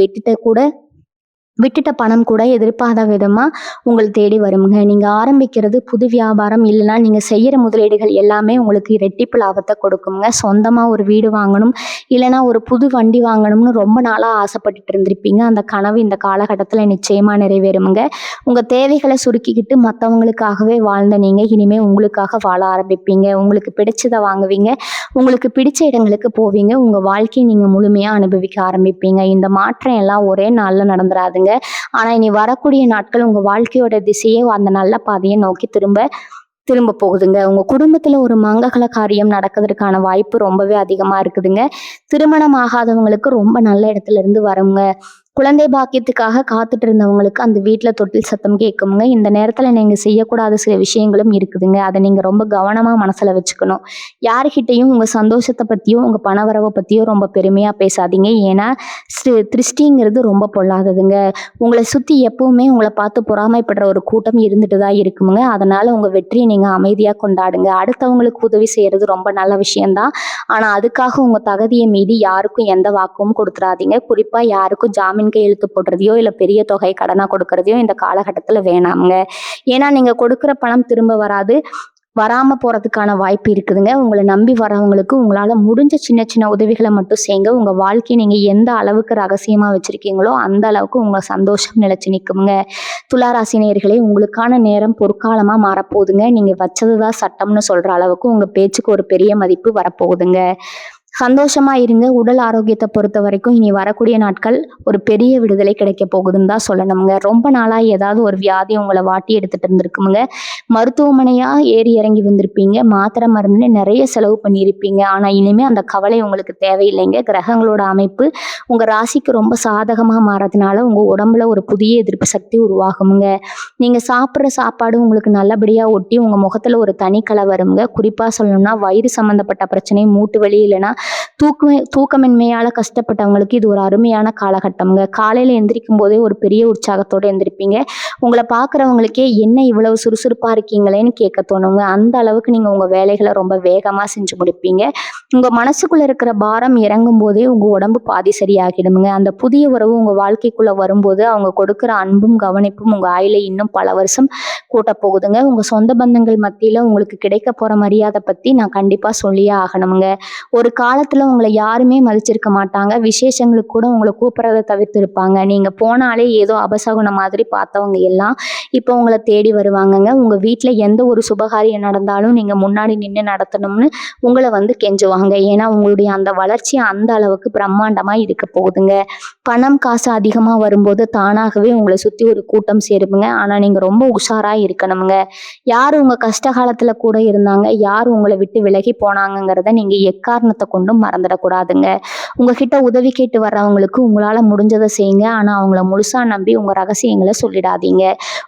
விட்டுட்ட பணம் கூட எதிர்பாராத விதமா உங்களை தேடி வருமுங்க. நீங்க ஆரம்பிக்கிறது புது வியாபாரம் இல்லைன்னா நீங்க செய்யற முதலீடுகள் எல்லாமே உங்களுக்கு இரட்டிப்பு லாபத்தை கொடுக்குங்க. சொந்தமா ஒரு வீடு வாங்கணும் இல்லைன்னா ஒரு புது வண்டி வாங்கணும்னு ரொம்ப நாளா ஆசைப்பட்டுட்டு இருந்திருப்பீங்க. அந்த கனவு இந்த காலகட்டத்துல நிச்சயமா நிறைவேறுமுங்க. உங்க தேவைகளை சுருக்கிக்கிட்டு மற்றவங்களுக்காகவே வாழ்ந்த நீங்க இனிமே உங்களுக்காக வாழ ஆரம்பிப்பீங்க. உங்களுக்கு பிடிச்சதை வாங்குவீங்க, உங்களுக்கு பிடிச்ச இடங்களுக்கு போவீங்க, உங்க வாழ்க்கையை நீங்க முழுமையா அனுபவிக்க ஆரம்பிப்பீங்க. இந்த மாற்றம் எல்லாம் ஒரே நாள்ல நடந்துராதுங்க. ஆனா இனி வரக்கூடிய நாட்கள் உங்க வாழ்க்கையோட திசையே அந்த நல்ல பாதையை நோக்கி திரும்ப போகுதுங்க. உங்க குடும்பத்துல ஒரு மங்கள காரியம் நடக்கிறதுக்கான வாய்ப்பு ரொம்பவே அதிகமா இருக்குதுங்க. திருமணம் ஆகாதவங்களுக்கு ரொம்ப நல்ல இடத்துல இருந்து வருங்க. குழந்தை பாக்கியத்துக்காக காத்துட்டு இருந்தவங்களுக்கு அந்த வீட்டுல தொட்டில் சத்தம் கேட்குமுங்க. இந்த நேரத்துல நீங்க செய்யக்கூடாத சில விஷயங்களும் இருக்குதுங்க. அதை நீங்க ரொம்ப கவனமா மனசுல வச்சுக்கணும். யாருக்கிட்டையும் உங்க சந்தோஷத்தை பத்தியோ உங்க பணவரவை பத்தியோ ரொம்ப பெருமையா பேசாதீங்க. ஏன்னா திருஷ்டிங்கிறது ரொம்ப பொல்லாததுங்க. உங்களை சுத்தி எப்பவுமே உங்களை பார்த்து பொறாமைப்படுற ஒரு கூட்டம் இருந்துட்டுதான் இருக்குமுங்க. அதனால உங்க வெற்றியை நீங்க அமைதியா கொண்டாடுங்க. அடுத்தவங்களுக்கு உதவி செய்யறது ரொம்ப நல்ல விஷயம்தான். ஆனா அதுக்காக உங்க தகுதியை மீறி யாருக்கும் எந்த வாக்கும் கொடுத்துடாதீங்க. குறிப்பா யாருக்கும் ஜாமீன் ஜாமீன் கையெழுத்து போடுறதையோ இல்ல பெரிய தொகை கடனா கொடுக்கறதையோ இந்த காலகட்டத்துல வேணாமுங்க. ஏன்னா நீங்க கொடுக்குற பணம் திரும்ப வராது. வராம போறதுக்கான வாய்ப்பு இருக்குதுங்க. உங்கள நம்பி வரவங்களுக்கு உங்களால முடிஞ்ச சின்ன சின்ன உதவிகள மட்டும் செய்யுங்க. உங்க வாழ்க்கைய நீங்க எந்த அளவுக்கு ரகசியமா வச்சிருக்கீங்களோ, அந்த அளவுக்கு உங்க சந்தோஷம் நிலைச்சு நிக்குமுங்க. துலா ராசி நேயர்களே, உங்களுக்கான நேரம் பொற்காலமா மாறப்போகுதுங்க. நீங்க வச்சது தான் சட்டம்னு சொல்ற அளவுக்கு உங்க பேச்சுக்கு ஒரு பெரிய மதிப்பு வரப்போகுதுங்க. சந்தோஷமா இருங்க. உடல் ஆரோக்கியத்தை பொறுத்த வரைக்கும் இனி வரக்கூடிய நாட்கள் ஒரு பெரிய விடுதலை கிடைக்க போகுதுன்னு தான் சொல்லணுமுங்க. ரொம்ப நாளா ஏதாவது ஒரு வியாதி உங்களை வாட்டி எடுத்துட்டு இருந்திருக்குமுங்க. மருத்துவமனையா ஏறி இறங்கி வந்திருப்பீங்க. மாத்திரை மருந்துன்னு நிறைய செலவு பண்ணியிருப்பீங்க. ஆனா இனிமே அந்த கவலை உங்களுக்கு தேவையில்லைங்க. கிரகங்களோட அமைப்பு உங்க ராசிக்கு ரொம்ப சாதகமா மாறதுனால உங்க உடம்புல ஒரு புதிய எதிர்ப்பு சக்தி உருவாகுமுங்க. நீங்க சாப்பிட்ற சாப்பாடு உங்களுக்கு நல்லபடியா ஒட்டி உங்க முகத்துல ஒரு தனி கலை வருங்க. குறிப்பா சொல்லணும்னா வயிறு சம்பந்தப்பட்ட பிரச்சனை, மூட்டு வலி இல்லைன்னா தூக்கமின்மையால கஷ்டப்பட்டவங்களுக்கு இது ஒரு அருமையான காலகட்டம்ங்க. காலையில எந்திரிக்கும் போதே ஒரு பெரிய உற்சாகத்தோட எந்திரிப்பீங்க. உங்களை பார்க்குறவங்களுக்கே என்ன இவ்வளவு சுறுசுறுப்பா இருக்கீங்களேன்னு கேட்க தோணுங்க. அந்த அளவுக்கு நீங்க உங்க வேலைகளை ரொம்ப வேகமா செஞ்சு முடிப்பீங்க. உங்க மனசுக்குள்ள இருக்கிற பாரம் இறங்கும் போதே உங்க உடம்பு பாதி சரியாகிடுமுங்க. அந்த புதிய உறவு உங்க வாழ்க்கைக்குள்ள வரும்போது அவங்க கொடுக்குற அன்பும் கவனிப்பும் உங்க ஆயுளை இன்னும் பல வருஷம் கூட்ட போகுதுங்க. உங்க சொந்த பந்தங்கள் மத்தியில உங்களுக்கு கிடைக்க போற மரியாதை பத்தி நான் கண்டிப்பா சொல்லியே ஆகணுமுங்க. ஒரு காலத்துல உங்களை யாருமே மதிச்சிருக்க மாட்டாங்க. விசேஷங்களுக்கு கூட உங்களை கூப்பிடுறத தவிர்த்து இருப்பாங்க. நீங்க போனாலே ஏதோ அபசகுனம் மாதிரி பார்த்தவங்க எல்லாம் இப்போ உங்களை தேடி வருவாங்கங்க. உங்க வீட்டுல எந்த ஒரு சுபகாரியம் நடந்தாலும் நீங்க முன்னாடி நின்று நடத்தணும்னு உங்களை வந்து கெஞ்சுவாங்க. ஏன்னா உங்களுடைய அந்த வளர்ச்சி அந்த அளவுக்கு பிரம்மாண்டமா இருக்க போகுதுங்க. பணம் காசு அதிகமா வரும்போது தானாகவே உங்களை சுத்தி ஒரு கூட்டம் சேருமுங்க. ஆனா நீங்க ரொம்ப உஷாரா இருக்கணுமுங்க. யார் உங்க கஷ்ட காலத்துல கூட இருந்தாங்க, யார் உங்களை விட்டு விலகி போனாங்கிறத நீங்க எக்காரணத்தை கொண்டும் மறந்துடக்கூடாதுங்க. உங்ககிட்ட உதவி கேட்டு வர்றவங்களுக்கு உங்களால முடிஞ்சதை செய்யுங்க. ஆனா அவங்கள முழுசா நம்பி உங்க ரகசியங்களை சொல்லிடாதீங்க.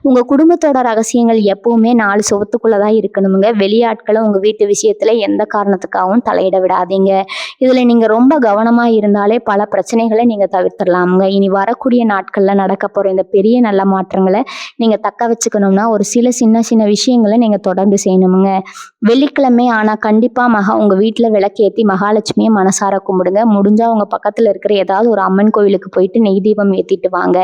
உங்க குடும்பத்தோட ரகசியங்கள் எப்பவுமே 4 சுவத்துக்குள்ளதான் இருக்கணுமுங்க. வெளியாட்களை உங்க வீட்டு விஷயத்துல எந்த காரணத்துக்காகவும் தலையிட விடாதீங்க. இதுல நீங்க ரொம்ப கவனமா இருந்தாலே பல பிரச்சனைகளை நீங்க தவிர்த்திடலாமுங்க. இனி வரக்கூடிய நாட்கள்ல நடக்க போற இந்த பெரிய நல்ல மாற்றங்களை நீங்க தக்க வச்சுக்கணும்னா ஒரு சில சின்ன சின்ன விஷயங்களை நீங்க தொடர்ந்து செய்யணுமுங்க. வெள்ளிக்கிழமை ஆனா கண்டிப்பா உங்க வீட்டுல விளக்கேத்தி மகாலட்சுமியை மனசார கும்பிடுங்க. முடிஞ்சா உங்க பக்கத்துல இருக்கிற ஏதாவது ஒரு அம்மன் கோவிலுக்கு போயிட்டு நெய் தீபம் ஏத்திட்டு வாங்க.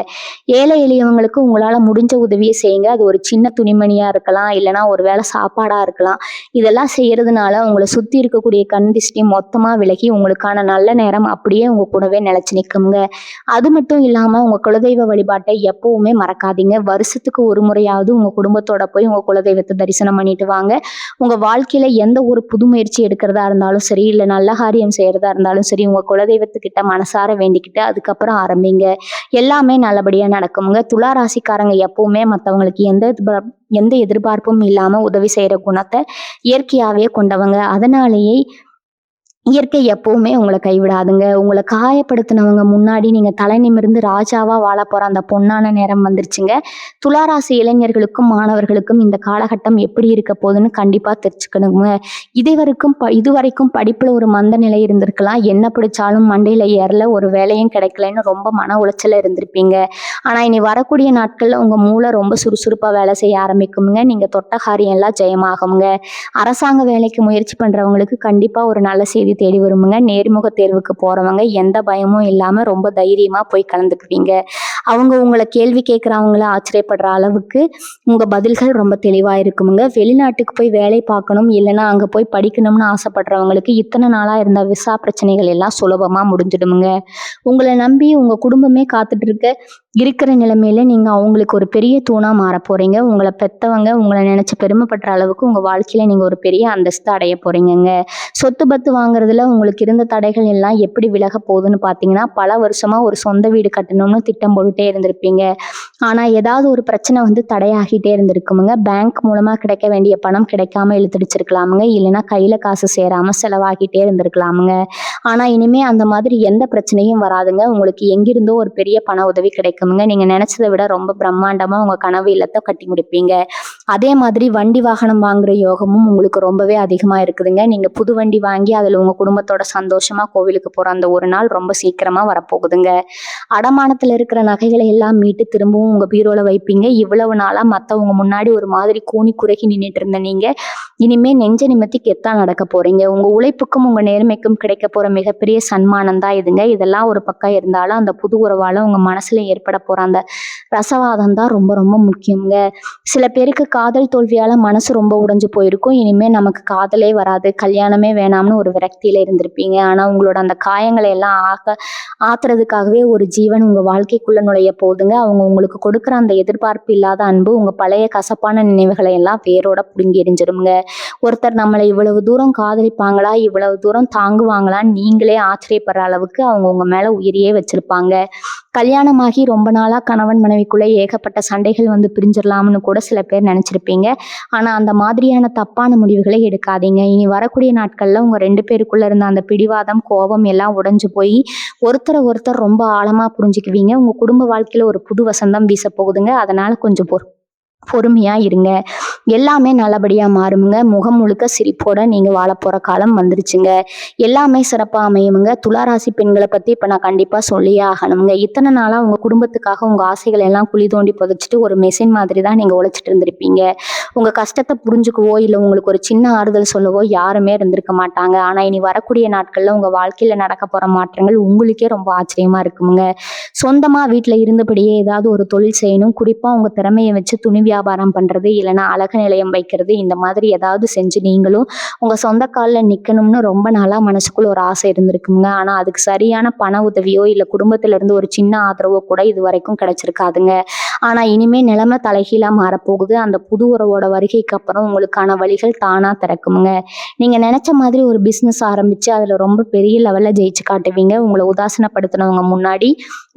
ஏழை எளியவங்களுக்கு உங்களால முடிஞ்ச உதவியை செய்யுங்க. அது ஒரு சின்ன துணிமணியா இருக்கலாம், இல்லைன்னா ஒரு வேளை சாப்பாடா இருக்கலாம். இதெல்லாம் செய்யறதுனால உங்களை சுத்தி இருக்கக்கூடிய கண் திஷ்டி மொத்தமா விலகி உங்களுக்கான நல்ல நேரம் அப்படியே உங்க கூடவே நிலைச்சு நிற்குங்க. அது மட்டும் இல்லாம உங்க குலதெய்வ வழிபாட்டை எப்பவுமே மறக்காதீங்க. வருஷத்துக்கு ஒரு முறையாவது உங்க குடும்பத்தோட போய் உங்க குலதெய்வத்தை தரிசனம் பண்ணிட்டு வாங்க. உங்க வாழ்க்கையில எந்த ஒரு புது முயற்சி எடுக்கிறதா இருந்தாலும் சரி, இல்ல நல்ல காரியம் செய்யறதா இருந்தாலும் சரி, உங்க குலதெய்வத்துக்கிட்ட மனசார வேண்டிக்கிட்டு அதுக்கப்புறம் ஆரம்பிங்க. எல்லாமே நல்லபடியா நடக்குமுங்க. துலா ராசிக்காரங்க எப்பவுமே மற்றவங்களுக்கு எந்த எதிர்பார்ப்பும் இல்லாம உதவி செய்யற குணத்தை இயற்கையாவே கொண்டவங்க. அதனாலேயே இயற்கை எப்பவுமே உங்களை கைவிடாதுங்க. உங்களை காயப்படுத்தினவங்க முன்னாடி நீங்க தலை நிமிர்ந்து ராஜாவா வாழ போற அந்த பொன்னான நேரம் வந்துருச்சுங்க. துளாராசி இளைஞர்களுக்கும் மாணவர்களுக்கும் இந்த காலகட்டம் எப்படி இருக்க போகுதுன்னு கண்டிப்பா தெரிஞ்சுக்கணுங்க. இதுவரைக்கும் படிப்புல ஒரு மந்த நிலை இருந்திருக்கலாம். என்ன பிடிச்சாலும் மண்டையில ஏறல, ஒரு வேலையும் கிடைக்கலன்னு ரொம்ப மன உளைச்சல இருந்திருப்பீங்க. ஆனா இனி வரக்கூடிய நாட்கள்ல உங்க மூளை ரொம்ப சுறுசுறுப்பா வேலை செய்ய ஆரம்பிக்குங்க. நீங்க தொட்ட காரியம் எல்லாம் ஜெயமாகுங்க. அரசாங்க வேலைக்கு முயற்சி பண்றவங்களுக்கு கண்டிப்பா ஒரு நல்ல செய்தி தேடி வருமுங்க. நேர்முக தேர்வுக்கு போறவங்க எந்த பயமும் இல்லாம ரொம்ப தைரியமா போய் கலந்துக்குவீங்க. அவங்க உங்களை கேள்வி கேட்கறவங்கள ஆச்சரியப்படுற அளவுக்கு உங்க பதில்கள் ரொம்ப தெளிவா இருக்குமுங்க. வெளிநாட்டுக்கு போய் வேலை பார்க்கணும், இல்லைன்னா அங்க போய் படிக்கணும்னு ஆசைப்படுறவங்களுக்கு இத்தனை நாளா இருந்த விசா பிரச்சனைகள் எல்லாம் சுலபமா முடிஞ்சிடுமுங்க. உங்களை நம்பி உங்க குடும்பமே காத்துட்டு இருக்கிற நிலைமையில நீங்க அவங்களுக்கு ஒரு பெரிய தூணா மாற போறீங்க. உங்களை பெத்தவங்க உங்களை நினைச்சு பெருமைப்படுற அளவுக்கு உங்க வாழ்க்கையில நீங்க ஒரு பெரிய அந்தஸ்து அடைய போறீங்கங்க. சொத்து பத்து வாங்குறதுல உங்களுக்கு இருந்த தடைகள் எல்லாம் எப்படி விலக போகுதுன்னு பாத்தீங்கன்னா, பல வருஷமா ஒரு சொந்த வீடு கட்டணும்னு திட்டம் போட்டுட்டே இருந்திருப்பீங்க. ஆனா ஏதாவது ஒரு பிரச்சனை வந்து தடையாகிட்டே இருந்திருக்குமுங்க. பேங்க் மூலமா கிடைக்க வேண்டிய பணம் கிடைக்காம இழுத்துடிச்சிருக்கலாமுங்க. இல்லைன்னா கையில காசு சேராம செலவாகிட்டே இருந்திருக்கலாமுங்க. ஆனா இனிமே அந்த மாதிரி எந்த பிரச்சனையும் வராதுங்க. உங்களுக்கு எங்கிருந்தோ ஒரு பெரிய பண உதவி கிடைக்க இருக்குமுங்க. நீங்க நினைச்சதை விட ரொம்ப பிரம்மாண்டமா உங்க கனவு இல்லத்தை கட்டி முடிப்பீங்க. அதே மாதிரி வண்டி வாகனம் வாங்குற யோகமும் உங்களுக்கு ரொம்பவே அதிகமா இருக்குதுங்க. நீங்க புது வண்டி வாங்கி அதுல உங்க குடும்பத்தோட சந்தோஷமா கோவிலுக்கு போற அந்த ஒரு நாள் ரொம்ப சீக்கிரமா வரப்போகுதுங்க. அடமானத்துல இருக்கிற நகைகளை எல்லாம் மீட்டு திரும்பவும் உங்க பீரோல வைப்பீங்க. இவ்வளவு நாளா மத்தவங்க முன்னாடி ஒரு மாதிரி கூனி குறுகி நின்னுட்டு இருந்த நீங்க இனிமே நெஞ்ச நிமித்தி கெத்தா நடக்க போறீங்க. உங்க உழைப்புக்கும் உங்க நேர்மைக்கும் கிடைக்க போற மிகப்பெரிய சன்மானம் தான் இதுங்க. இதெல்லாம் ஒரு பக்கம் இருந்தாலும் அந்த புது உறவால உங்க மனசுல ஏற்பட போற அந்த ரசவாதம் தான் ரொம்ப ரொம்ப முக்கியங்க. சில பேருக்கு காதல் தோல்வியால மனசு ரொம்ப உடைஞ்சு போயிருக்கும். இனிமே நமக்கு காதலே வராது, கல்யாணமே வேணாம்னு ஒரு விரக்தியில இருந்திருப்பீங்க. ஆனா உங்களோட அந்த காயங்களை எல்லாம் ஆத்துறதுக்காகவே ஒரு ஜீவன் உங்க வாழ்க்கைக்குள்ள நுழைய போகுதுங்க. அவங்க உங்களுக்கு கொடுக்குற அந்த எதிர்பார்ப்பு இல்லாத அன்பு உங்க பழைய கசப்பான நினைவுகளை எல்லாம் வேரோட புடுங்கி எரிஞ்சிருங்க. ஒருத்தர் நம்மளை இவ்வளவு தூரம் காதலிப்பாங்களா, இவ்வளவு தூரம் தாங்குவாங்களான்னு நீங்களே ஆச்சரியப்படுற அளவுக்கு அவங்க உங்க மேல உயிரியே வச்சிருப்பாங்க. கல்யாணமாகி ரொம்ப நாளா கணவன் மனைவிக்குள்ள ஏகப்பட்ட சண்டைகள் வந்து பிரிஞ்சிடலாம்னு கூட சில பேர் நினைச்சிருப்பீங்க. ஆனா அந்த மாதிரியான தப்பான முடிவுகளை எடுக்காதீங்க. இனி வரக்கூடிய நாட்கள்ல உங்க 2 பேருக்குள்ள இருந்த அந்த பிடிவாதம், கோபம் எல்லாம் உடைஞ்சு போய் ஒருத்தரை ஒருத்தர் ரொம்ப ஆழமா புரிஞ்சுக்குவீங்க. உங்க குடும்ப வாழ்க்கையில ஒரு புது வசந்தம் வீச போகுதுங்க. அதனால கொஞ்சம் பொறுமையா இருங்க. எல்லாமே நல்லபடியா மாறுமுங்க. முகம் முழுக்க சிரிப்போட நீங்க வாழப்போற காலம் வந்துருச்சுங்க. எல்லாமே சிறப்பா அமையுமுங்க. துளாராசி பெண்களை பத்தி இப்ப நான் கண்டிப்பா சொல்லியே ஆகணுங்க. இத்தனை நாளா உங்க குடும்பத்துக்காக உங்க ஆசைகள் எல்லாம் குழி தோண்டி புதைச்சிட்டு ஒரு மெஷின் மாதிரி தான் நீங்க உழைச்சிட்டு இருந்திருப்பீங்க. உங்க கஷ்டத்தை புரிஞ்சுக்கவோ இல்ல உங்களுக்கு ஒரு சின்ன ஆறுதல் சொல்லவோ யாருமே இருந்திருக்க மாட்டாங்க. ஆனா இனி வரக்கூடிய நாட்கள்ல உங்க வாழ்க்கையில நடக்க போற மாற்றங்கள் உங்களுக்கே ரொம்ப ஆச்சரியமா இருக்குமுங்க. சொந்தமா வீட்டுல இருந்தபடியே ஏதாவது ஒரு தொழில் செய்யணும். குறிப்பா உங்க திறமையை வச்சு துணி வியாபாரம் பண்றது, இல்லைன்னா அழகு நிலையம் வைக்கிறது, இந்த மாதிரி ஏதாவது செஞ்சு நீங்களும் உங்க சொந்த காலில் நிக்கணும்னு ரொம்ப நாளா மனசுக்குள்ள ஒரு ஆசை இருந்திருக்குங்க. ஆனா அதுக்கு சரியான பண உதவியோ இல்ல குடும்பத்துல இருந்து ஒரு சின்ன ஆதரவோ கூட இது வரைக்கும் கிடைச்சிருக்காதுங்க. ஆனா இனிமே நிலைமை தலைகீழா மாறப்போகுது. அந்த புது உறவோட வருகைக்கு அப்புறம் உங்களுக்கான வழிகள் தானா திறக்குமுங்க. நீங்க நினைச்ச மாதிரி ஒரு பிசினஸ் ஆரம்பிச்சு அதுல ரொம்ப பெரிய லெவல்ல ஜெயிச்சு காட்டுவீங்க. உங்களை உதாசனப்படுத்தினவங்க முன்னாடி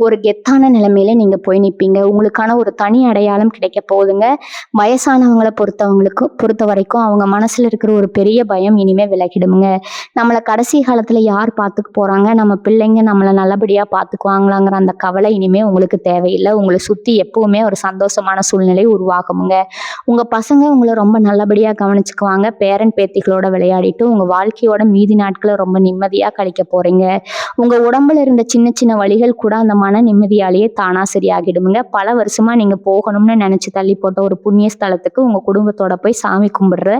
ஒரு கெத்தான நிலைமையில நீங்க போய் நிற்பீங்க. உங்களுக்கான ஒரு தனி அடையாளம் கிடைக்க போகுதுங்க. வயசானவங்களை பொறுத்த வரைக்கும் அவங்க மனசுல இருக்கிற ஒரு பெரிய பயம் இனிமே விலகிடுமுங்க. நம்மளை கடைசி காலத்துல யார் பார்த்துக்க போறாங்க, நம்ம பிள்ளைங்க நம்மளை நல்லபடியா பார்த்துக்குவாங்களாங்கிற அந்த கவலை இனிமே உங்களுக்கு தேவையில்லை. உங்களை சுத்தி எப்பவுமே ஒரு சந்தோஷமான சூழ்நிலை உருவாகுமுங்க. உங்க பசங்க உங்களை ரொம்ப நல்லபடியா கவனிச்சுக்குவாங்க. பேரன் பேத்திகளோட விளையாடிட்டு உங்க வாழ்க்கையோட மீதி நாட்களை ரொம்ப நிம்மதியா கழிக்க போறீங்க. உங்க உடம்புல இருந்த சின்ன சின்ன வலிகள் கூட அந்த மன நிம்மதியாலேயே தானா சரியாகிடுமுங்க. பல வருஷமா நீங்க போகணும்னு நினைச்சு தள்ளி போட்ட ஒரு புண்ணிய ஸ்தலத்துக்கு உங்க குடும்பத்தோட போய் சாமி கும்பிடுற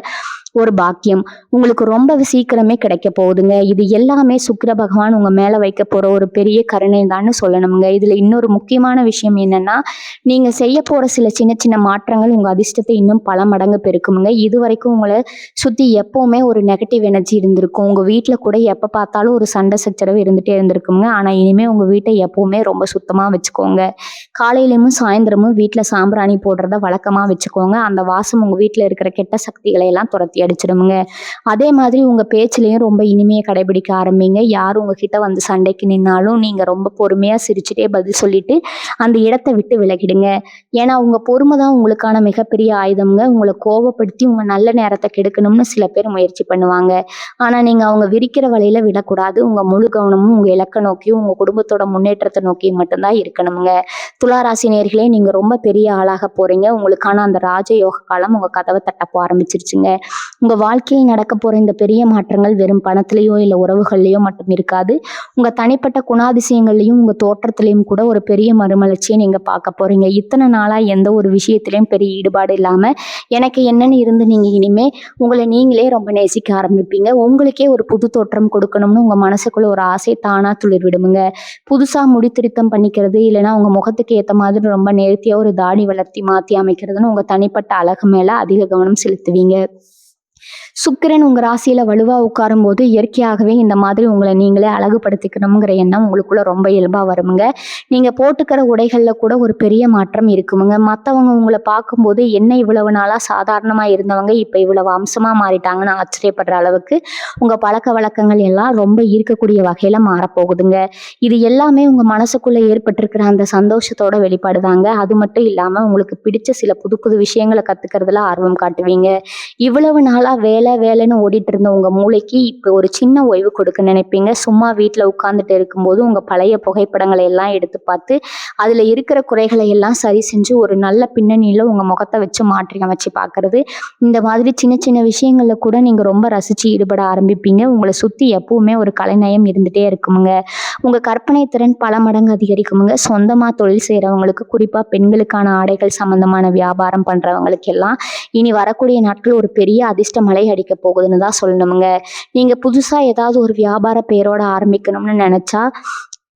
ஒரு பாக்கியம் உங்களுக்கு ரொம்ப சீக்கிரமே கிடைக்க போகுதுங்க. இது எல்லாமே சுக்கிர பகவான் உங்க மேல வைக்க போற ஒரு பெரிய கருணை தான்னு சொல்லணுமுங்க. இதுல இன்னொரு முக்கியமான விஷயம் என்னன்னா, நீங்க செய்ய போற சில சின்ன சின்ன மாற்றங்கள் உங்க அதிர்ஷ்டத்தை இன்னும் பல மடங்கு பெருக்குமுங்க. இது வரைக்கும் உங்களை சுத்தி எப்பவுமே ஒரு நெகட்டிவ் எனர்ஜி இருந்திருக்கும். உங்க வீட்டுல கூட எப்ப பார்த்தாலும் ஒரு சண்டை சச்சரவு இருந்துட்டே இருந்திருக்குங்க. ஆனா இனிமே உங்க வீட்டை எப்பவுமே ரொம்ப சுத்தமா வச்சுக்கோங்க. காலையிலும் சாயந்தரமும் வீட்டுல சாம்பிராணி போடுறத வழக்கமா வச்சுக்கோங்க. அந்த வாசம் உங்க வீட்டுல இருக்கிற கெட்ட சக்திகளை எல்லாம் துரத்தி அடிச்சிடுமுங்க. அதே மாதிரி உங்க பேச்சிலையும் ரொம்ப இனிமையை கடைபிடிக்க ஆரம்பிங்க. யார் உங்ககிட்ட வந்து சண்டைக்கு நின்னாலும் நீங்க ரொம்ப பொறுமையா சிரிச்சுட்டே பதில் சொல்லிட்டு அந்த இடத்தை விட்டு விலகிடுங்க. ஏன்னா உங்க பொறுமை தான் உங்களுக்கான மிகப்பெரிய ஆயுதம்ங்க. உங்களை கோபப்படுத்தி உங்க நல்ல நேரத்தை கெடுக்கணும்னு சில பேர் முயற்சி பண்ணுவாங்க. ஆனா நீங்க அவங்க விரிக்கிற வழியில விடக்கூடாது. உங்க முழு கவனமும் உங்க இலக்கை நோக்கியும் உங்க குடும்பத்தோட முன்னேற்றத்தை நோக்கி மட்டும்தான் இருக்கணுங்க. துளாராசி நேயர்களே, நீங்க ரொம்ப பெரிய ஆளாக போறீங்க. உங்களுக்கான அந்த ராஜயோக காலம் உங்க கதவை தட்டப்போ ஆரம்பிச்சிருச்சுங்க. உங்க வாழ்க்கையில் நடக்க போற இந்த பெரிய மாற்றங்கள் வெறும் பணத்திலேயோ இல்ல உறவுகள்லயோ மட்டும் இருக்காது. உங்க தனிப்பட்ட குணாதிசயங்கள்லயும் உங்க தோற்றத்திலையும் கூட ஒரு பெரிய மறுமலர்ச்சியை நீங்க பார்க்க போறீங்க. இத்தனை நாளா எந்த ஒரு விஷயத்திலையும் பெரிய ஈடுபாடு இல்லாம எனக்கு என்னன்னு இருந்து நீங்க இனிமே உங்களை நீங்களே ரொம்ப நேசிக்க ஆரம்பிப்பீங்க. உங்களுக்கே ஒரு புது தோற்றம் கொடுக்கணும்னு உங்க மனசுக்குள்ள ஒரு ஆசை தானா துளிர் விடுமுங்க. புதுசா முடி திருத்தம் பண்ணிக்கிறது, இல்லைன்னா உங்க முகத்துக்கு ஏத்த மாதிரி ரொம்ப நேர்த்தியா ஒரு தாடி வளர்த்தி மாத்தி அமைக்கிறதுன்னு உங்க தனிப்பட்ட அழகு மேல அதிக கவனம் செலுத்துவீங்க. சுக்கிரன் உங்க ராசியில வலுவா உட்காரும் போது இயற்கையாகவே இந்த மாதிரி உங்களை நீங்களே அழகுபடுத்திக்கணுங்கிற எண்ணம் உங்களுக்குள்ள ரொம்ப இயல்பா வருமுங்க. நீங்க போட்டுக்கிற உடைகள்ல கூட ஒரு பெரிய மாற்றம் இருக்குமுங்க. மற்றவங்க உங்களை பார்க்கும்போது என்ன இவ்வளவு நாளா சாதாரணமா இருந்தவங்க இப்ப இவ்வளவு அம்சமா மாறிட்டாங்கன்னு ஆச்சரியப்படுற அளவுக்கு உங்க பழக்க வழக்கங்கள் எல்லாம் ரொம்ப ஈர்க்கக்கூடிய வகையில மாறப்போகுதுங்க. இது எல்லாமே உங்க மனசுக்குள்ள ஏற்பட்டிருக்கிற அந்த சந்தோஷத்தோட வெளிப்பாடுதாங்க. அது மட்டும் இல்லாம உங்களுக்கு பிடிச்ச சில புது புது விஷயங்களை கத்துக்கிறதுல ஆர்வம் காட்டுவீங்க. இவ்வளவு நாளா வேலை வேலைன்னு ஓடிட்டு இருந்த உங்க மூளைக்கு இப்போ ஒரு சின்ன ஓய்வு கொடுக்க நினைப்பீங்க. சும்மா வீட்ல உட்கார்ந்துட்டு இருக்கும்போது உங்க பழைய புகைப்படங்களை எல்லாம் எடுத்து பார்த்து அதுல இருக்கிற குறைகளை எல்லாம் சரி செஞ்சு ஒரு நல்ல பின்னணியில உங்க முகத்தை வச்சு மாற்றி அமைச்சு பார்க்கறது. இந்த மாதிரி சின்ன சின்ன விஷயங்கள்ல கூட நீங்க ரொம்ப ரசிச்சு ஈடுபட ஆரம்பிப்பீங்க. உங்களை சுத்தி எப்பவுமே ஒரு கலைநயம் இருந்துட்டே இருக்குமுங்க. உங்க கற்பனை திறன் பல மடங்கு அதிகரிக்குமுங்க. சொந்தமா தொழில் செய்றவங்களுக்கு, குறிப்பா பெண்களுக்கான ஆடைகள் சம்பந்தமான வியாபாரம் பண்றவங்களுக்கு எல்லாம் இனி வரக்கூடிய நாட்கள் ஒரு பெரிய அதிர்ஷ்ட மழை அடிக்க போகுதுன்னு தான் சொல்லணுமுங்க. நீங்க புதுசா ஏதாவது ஒரு வியாபார பெயரோட ஆரம்பிக்கணும்னு நினைச்சா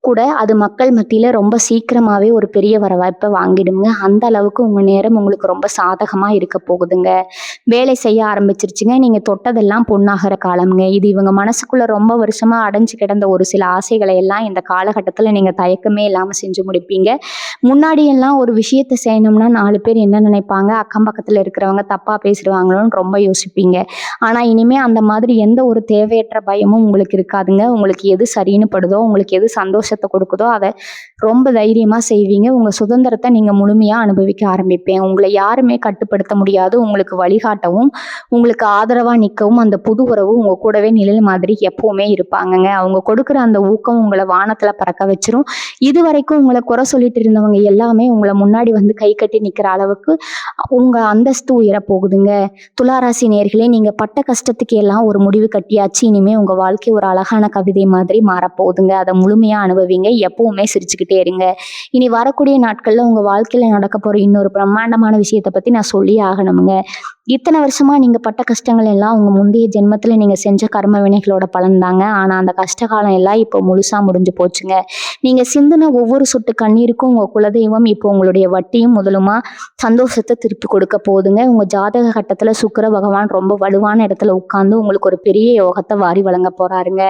கூட அது மக்கள் மத்தியில ரொம்ப சீக்கிரமாவே ஒரு பெரிய வரவேற்பை வாங்கிடுங்க. அந்த அளவுக்கு உங்க நேரம் உங்களுக்கு ரொம்ப சாதகமா இருக்க போகுதுங்க. வேலை செய்ய ஆரம்பிச்சிருச்சுங்க. நீங்க தொட்டதெல்லாம் பொன்னாகிற காலம்ங்க. இது இவங்க மனசுக்குள்ள ரொம்ப வருஷமா அடைஞ்சு கிடந்த ஒரு சில ஆசைகளை எல்லாம் இந்த காலகட்டத்துல நீங்க தயக்கமே இல்லாம செஞ்சு முடிப்பீங்க. முன்னாடி எல்லாம் ஒரு விஷயத்த செய்யணும்னா 4 பேர் என்ன நினைப்பாங்க, அக்கம் பக்கத்துல இருக்கிறவங்க தப்பா பேசிடுவாங்களோன்னு ரொம்ப யோசிப்பீங்க. ஆனா இனிமே அந்த மாதிரி எந்த ஒரு தேவையற்ற பயமும் உங்களுக்கு இருக்காதுங்க. உங்களுக்கு எது சரின்னு படுதோ, உங்களுக்கு எது சந்தோஷத்தை கொடுக்குதோ அதை ரொம்ப தைரியமா செய்வீங்க. உங்க சுதந்திரத்தை நீங்க முழுமையா அனுபவிக்க ஆரம்பிப்பீங்க. உங்களை யாருமே கட்டுப்படுத்த முடியாது. உங்களுக்கு வழிகாட்டவும், உங்களுக்கு ஆதரவா நிற்கவும் அந்த புது உறவு உங்க கூடவே நிழல் மாதிரி எப்பவுமே இருப்பாங்கங்க. அவங்க கொடுக்குற அந்த ஊக்கம் உங்களை வானத்துல பறக்க வச்சிரும். இது வரைக்கும் உங்களை குறை சொல்லிட்டு இருந்தவங்க எல்லாமே உங்களை முன்னாடி வந்து கை கட்டி நிற்கிற அளவுக்கு உங்க அந்தஸ்து உயர போகுதுங்க. துளாராசி நேயர்களே, நீங்க பட்ட கஷ்டத்துக்கு எல்லாம் ஒரு முடிவு கட்டியாச்சு. இனிமே உங்க வாழ்க்கை ஒரு அழகான கவிதை மாதிரி மாறப்போகுதுங்க. அதை முழுமையா அனுபவிங்க. எப்பவுமே சிரிச்சுக்கிட்டே இருங்க. இனி வரக்கூடிய நாட்கள்ல உங்க வாழ்க்கையில நடக்க போற இன்னொரு பிரம்மாண்டமான விஷயத்தை பத்தி நான் சொல்லி ஆகணுமுங்க. இத்தனை வருஷமா நீங்க பட்ட கஷ்டங்கள் எல்லாம் உங்க முந்தைய ஜென்மத்துல நீங்க செஞ்ச கர்ம வினைகளோட பலன் தாங்க. ஆனா அந்த கஷ்டகாலம் எல்லாம் இப்போ முழுசா முடிஞ்சு போச்சுங்க. நீங்க சிந்தின ஒவ்வொரு சொட்டு கண்ணீருக்கும் உங்க குலதெய்வம் இப்போ உங்களுடைய வட்டியும் முதலுமா சந்தோஷத்தை திருப்பி கொடுக்க போகுதுங்க. உங்க ஜாதக கட்டத்துல சுக்கிர பகவான் ரொம்ப வலுவான இடத்துல உட்கார்ந்து உங்களுக்கு ஒரு பெரிய யோகத்தை வாரி வழங்க போறாருங்க.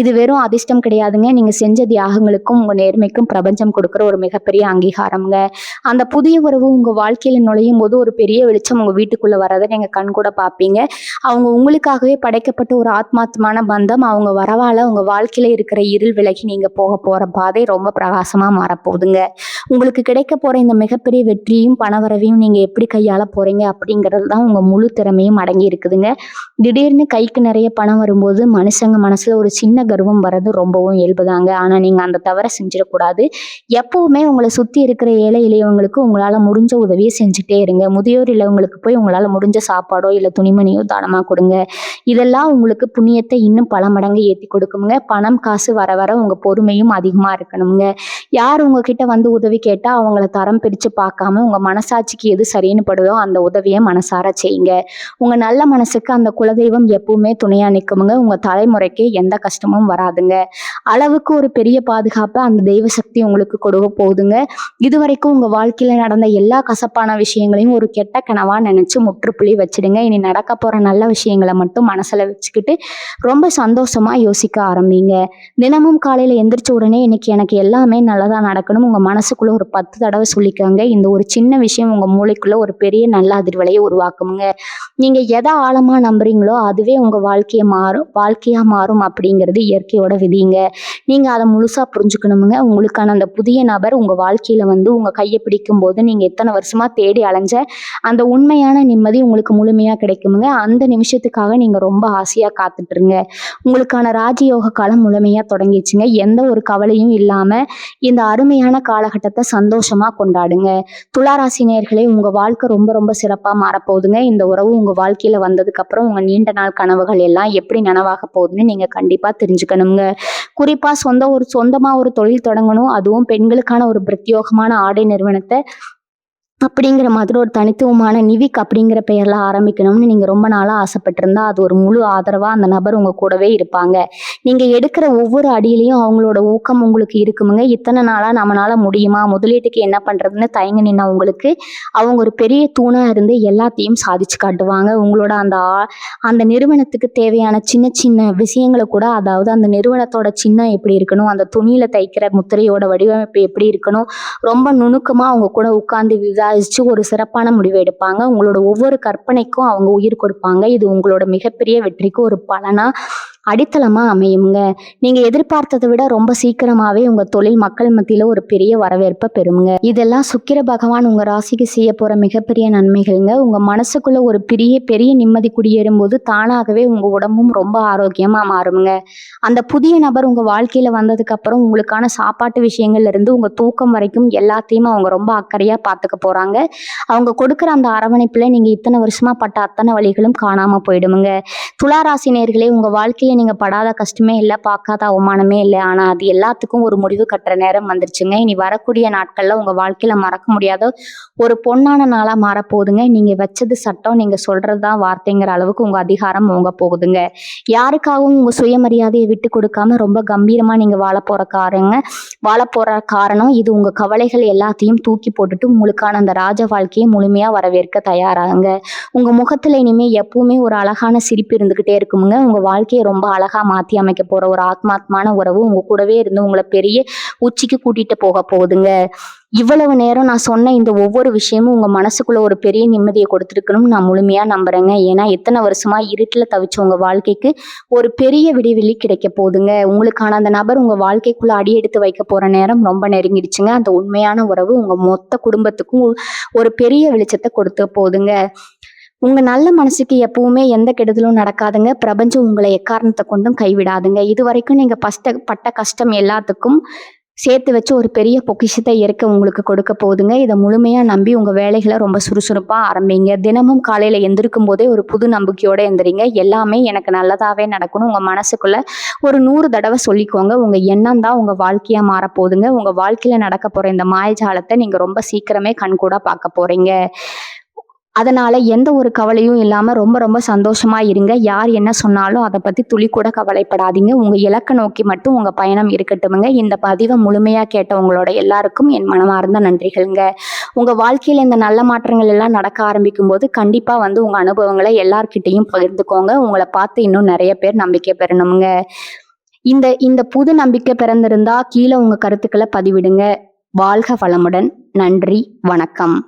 இது வெறும் அதிர்ஷ்டம் கிடையாதுங்க. நீங்க செஞ்ச தியாகங்களுக்கும் உங்க நேர்மைக்கும் பிரபஞ்சம் கொடுக்குற ஒரு மிகப்பெரிய அங்கீகாரம்ங்க. அந்த புதிய உறவு உங்க வாழ்க்கையில நுழையும் போது ஒரு பெரிய வெளிச்சம் உங்க வீட்டுக்குள்ள வரதை நீங்க கண்கூட பார்ப்பீங்க. அவங்க உங்களுக்காகவே படைக்கப்பட்ட ஒரு ஆத்மார்த்தமான பந்தம். அவங்க வரவால உங்க வாழ்க்கையில இருக்கிற இருள் விலகி நீங்க போக போற பாதை ரொம்ப பிரகாசமா மாறப்போகுதுங்க. உங்களுக்கு கிடைக்க போற இந்த மிகப்பெரிய வெற்றியும் பணவரவையும் நீங்க எப்படி கையாள போறீங்க அப்படிங்கிறது தான் உங்க முழு திறமையும் அடங்கி இருக்குதுங்க. திடீர்னு கைக்கு நிறைய பணம் வரும்போது மனுஷங்க மனசுல ஒரு சின்ன கர்வம் வர்றது ரொம்பவும் இயல்புதாங்க. ஆனா நீங்க அந்த தவறை செஞ்சிடக்கூடாது. எப்பவுமே உங்களை சுத்தி இருக்கிற ஏழை எளியவங்களுக்கு உங்களால முடிஞ்ச உதவியை செஞ்சுட்டே இருங்க. முதியோர் இல்லவங்களுக்கு போய் உங்களால முடிஞ்ச சாப்பாடோ இல்ல துணிமணியோ தானமா கொடுங்க. இதெல்லாம் உங்களுக்கு புண்ணியத்தை இன்னும் பல மடங்கு ஏத்தி கொடுக்குங்க. பணம் காசு வர வர உங்க பொறுமையும் அதிகமா இருக்கணுங்க. யார் உங்ககிட்ட வந்து உதவி கேட்டா அவங்கள தரம் பிரிச்சு பார்க்காம உங்க மனசாட்சிக்கு எது சரின்னு படுதோ அந்த உதவியை மனசார செய்யுங்க. உங்க நல்ல மனசுக்கு அந்த குலதெய்வம் எப்பவுமே துணையா நிற்குமுங்க. உங்க தலைமுறைக்கு எந்த கஷ்டமும் வராதுங்க. அளவுக்கு ஒரு பெரிய பாதுகாப்பை அந்த தெய்வ சக்தி உங்களுக்கு கொடுக்க போகுதுங்க. இதுவரைக்கும் உங்க வாழ்க்கையில நடந்த எல்லா கசப்பான விஷயங்களையும் ஒரு கெட்ட கனவா நினைச்சு முற்றுப்புள்ளி வச்சிடுங்க. இனி நடக்க போற நல்ல விஷயங்களை மட்டும் மனசுல வச்சுக்கிட்டு ரொம்ப சந்தோஷமா யோசிக்க ஆரம்பிங்க. தினமும் காலையில எந்திரிச்ச உடனே இன்னைக்கு எனக்கு எல்லாமே நல்லதா நடக்கணும் உங்க மனசுக்குள்ள ஒரு 10 தடவை சொல்லிக்கோங்க. இந்த ஒரு சின்ன விஷயம் உங்க மூளைக்குள்ள ஒரு பெரிய நல்ல அதிர்வலையை உருவாக்குங்க. நீங்க எதை ஆழமா நம்புறீங்களோ அதுவே உங்க வாழ்க்கையா மாறும் அப்படிங்கிறது இயற்கையோட விதிங்க. நீங்க அதை முழுசா புரிஞ்சுக்கணுமுங்க. உங்களுக்கான அந்த புதிய நபர் உங்க வாழ்க்கையில வந்து உங்க கையை பிடிக்கும் போது நீங்க எத்தனை வருஷமா தேடி அலைஞ்ச அந்த உண்மையான நிம்மதி உங்களுக்கு முழுமையா கிடைக்குமுங்க. அந்த நிமிஷத்துக்காக நீங்க ரொம்ப ஆசையா காத்துட்டு இருங்க. உங்களுக்கான ராஜயோக காலம் முழுமையா தொடங்கிடுச்சுங்க. எந்த ஒரு கவலையும் இல்லாம இந்த அருமையான காலகட்டத்தை சந்தோஷமா கொண்டாடுங்க. துளாராசி நேயர்களே, உங்க வாழ்க்கை ரொம்ப ரொம்ப சிறப்பா மாறப்போகுதுங்க. இந்த உறவு உங்க வாழ்க்கையில வந்ததுக்கு அப்புறம் உங்க நீண்ட நாள் கனவுகள் எல்லாம் எப்படி நனவாக போகுதுன்னு நீங்க கண்டிப்பா தெரிஞ்சுக்கணுங்க. குறிப்பா சொந்தமா ஒரு தொழில் தொடங்கணும். அதுவும் பெண்களுக்கான ஒரு பிரத்யோகமான ஆடை நிறுவனத்தை அப்படிங்கிற மாதிரி ஒரு தனித்துவமான நிவிக் அப்படிங்கிற பெயர்ல ஆரம்பிக்கணும்னு நீங்க ரொம்ப நாளா ஆசைப்பட்டிருந்தா அது ஒரு முழு ஆதரவா அந்த நபர் உங்க கூடவே இருப்பாங்க. நீங்க எடுக்கிற ஒவ்வொரு அடியிலையும் அவங்களோட ஊக்கம் உங்களுக்கு இருக்குமுங்க. இத்தனை நாளா நம்மளால முடியுமா, முதலீட்டுக்கு என்ன பண்றதுன்னு தயங்கி நின்னா உங்களுக்கு அவங்க ஒரு பெரிய தூணா இருந்து எல்லாத்தையும் சாதிச்சு காட்டுவாங்க. உங்களோட அந்த நிறுவனத்துக்கு தேவையான சின்ன சின்ன விஷயங்களை கூட, அதாவது அந்த நிறுவனத்தோட சின்னம் எப்படி இருக்கணும், அந்த துணியில தைக்கிற முத்திரையோட வடிவமைப்பு எப்படி இருக்கணும், ரொம்ப நுணுக்கமா அவங்க கூட உட்கார்ந்து விசாரிச்சு ஒரு சிறப்பான முடிவை எடுப்பாங்க. உங்களோட ஒவ்வொரு கற்பனைக்கும் அவங்க உயிர் கொடுப்பாங்க. இது உங்களோட மிகப்பெரிய வெற்றிக்கு ஒரு பலனா அடித்தளமா அமையுங்க. நீங்க எதிர்பார்த்ததை விட ரொம்ப சீக்கிரமாவே உங்க தொழில் மக்கள் மத்தியில ஒரு பெரிய வரவேற்பை பெறுங்க. இதெல்லாம் சுக்கிர பகவான் உங்க ராசிக்கு செய்ய போற மிகப்பெரிய நன்மைகள்ங்க. உங்க மனசுக்குள்ள ஒரு பெரிய பெரிய நிம்மதி குடியேறும் போது தானாகவே உங்க உடம்பும் ரொம்ப ஆரோக்கியமா மாறுங்க. அந்த புதிய நபர் உங்க வாழ்க்கையில வந்ததுக்கு அப்புறம் உங்களுக்கான சாப்பாட்டு விஷயங்கள்ல இருந்து உங்க தூக்கம் வரைக்கும் எல்லாத்தையும் அவங்க ரொம்ப அக்கறையா பார்த்துக்க போறாங்க. அவங்க கொடுக்குற அந்த அரவணைப்புல நீங்க இத்தனை வருஷமா பட்ட அத்தனை வழிகளும் காணாம போயிடுமுங்க. துலா ராசி நேயர்களே, உங்க வாழ்க்கையில நீங்க படாத கஷ்டமே இல்லை, பார்க்காத அவமானமே இல்லை. ஆனா அது எல்லாத்துக்கும் ஒரு முடிவு கட்டுற நேரம் வந்துருச்சுங்க. இனி வரக்கூடிய நாட்கள்ல உங்க வாழ்க்கையில மறக்க முடியாத ஒரு பொன்னான நாளா மாறப்போகுதுங்க. நீங்க வச்சது சட்டம், நீங்க சொல்றதுதான் வார்த்தைங்கிற அளவுக்கு உங்க அதிகாரம் ஓங்க போகுதுங்க. யாருக்காகவும் உங்க சுயமரியாதையை விட்டு கொடுக்காம ரொம்ப கம்பீரமா நீங்க வாழ போற காரணம் இது. உங்க கவலைகள் எல்லாத்தையும் தூக்கி போட்டுட்டு உங்களுக்கான அந்த ராஜ வாழ்க்கையை முழுமையா வரவேற்க தயாராகுங்க. உங்க முகத்துல இனிமே எப்பவுமே ஒரு அழகான சிரிப்பு இருந்துகிட்டே இருக்குமுங்க. உங்க வாழ்க்கையை ரொம்ப அழகா மாத்தி அமைக்க போற ஒரு ஆத்மாத்மான உறவு உங்க கூடவே இருந்து உங்களை பெரிய உச்சிக்கு கூட்டிட்டு போக போகுதுங்க. இவ்வளவு நேரம் நான் சொன்ன இந்த ஒவ்வொரு விஷயமும் உங்க மனசுக்குள்ள ஒரு பெரிய நிம்மதியை கொடுத்துருக்கணும்னு நான் முழுமையா நம்புறேங்க. ஏன்னா எத்தனை வருஷமா இருட்டுல தவிச்ச உங்க வாழ்க்கைக்கு ஒரு பெரிய விடிவெளி கிடைக்க போகுதுங்க. உங்களுக்கான அந்த நபர் உங்க வாழ்க்கைக்குள்ள அடி எடுத்து வைக்க போற நேரம் ரொம்ப நெருங்கிடுச்சுங்க. அந்த உண்மையான உறவு உங்க மொத்த குடும்பத்துக்கும் ஒரு பெரிய வெளிச்சத்தை கொடுத்து போகுதுங்க. உங்க நல்ல மனசுக்கு எப்பவுமே எந்த கெடுதலும் நடக்காதுங்க. பிரபஞ்சம் உங்களை எக்காரணத்தை கொண்டும் கைவிடாதுங்க. இது வரைக்கும் நீங்க பட்ட கஷ்டம் எல்லாத்துக்கும் சேர்த்து வச்சு ஒரு பெரிய பொக்கிஷத்தை இயற்கை உங்களுக்கு கொடுக்க போகுதுங்க. இதை முழுமையா நம்பி உங்க வேலைகளை ரொம்ப சுறுசுறுப்பா ஆரம்பிங்க. தினமும் காலையில எந்திரிக்கும் போதே ஒரு புது நம்பிக்கையோட எந்திரிங்க. எல்லாமே எனக்கு நல்லதாவே நடக்கணும் உங்க மனசுக்குள்ள ஒரு 100 தடவை சொல்லிக்கோங்க. உங்க எண்ணம் தான் உங்க வாழ்க்கையா மாறப்போகுதுங்க. உங்க வாழ்க்கையில நடக்க போற இந்த மாயஜாலத்தை நீங்க ரொம்ப சீக்கிரமே கண்கூடா பார்க்க போறீங்க. அதனால எந்த ஒரு கவலையும் இல்லாம ரொம்ப ரொம்ப சந்தோஷமா இருங்க. யார் என்ன சொன்னாலும் அதை பத்தி துளி கூட கவலைப்படாதீங்க. உங்க இலக்கை நோக்கி மட்டும் உங்க பயணம் இருக்கட்டுமுங்க. இந்த பதிவை முழுமையா கேட்டவங்களோட எல்லாருக்கும் என் மனமார்ந்த நன்றிகள்ங்க. உங்க வாழ்க்கையில இந்த நல்ல மாற்றங்கள் எல்லாம் நடக்க ஆரம்பிக்கும் போது கண்டிப்பா உங்க அனுபவங்களை எல்லார்கிட்டையும் பகிர்ந்துக்கோங்க. உங்களை பார்த்து இன்னும் நிறைய பேர் நம்பிக்கை பெறணுமுங்க. இந்த இந்த புது நம்பிக்கை பிறந்திருந்தா கீழே உங்க கருத்துக்களை பதிவிடுங்க. வாழ்க வளமுடன். நன்றி, வணக்கம்.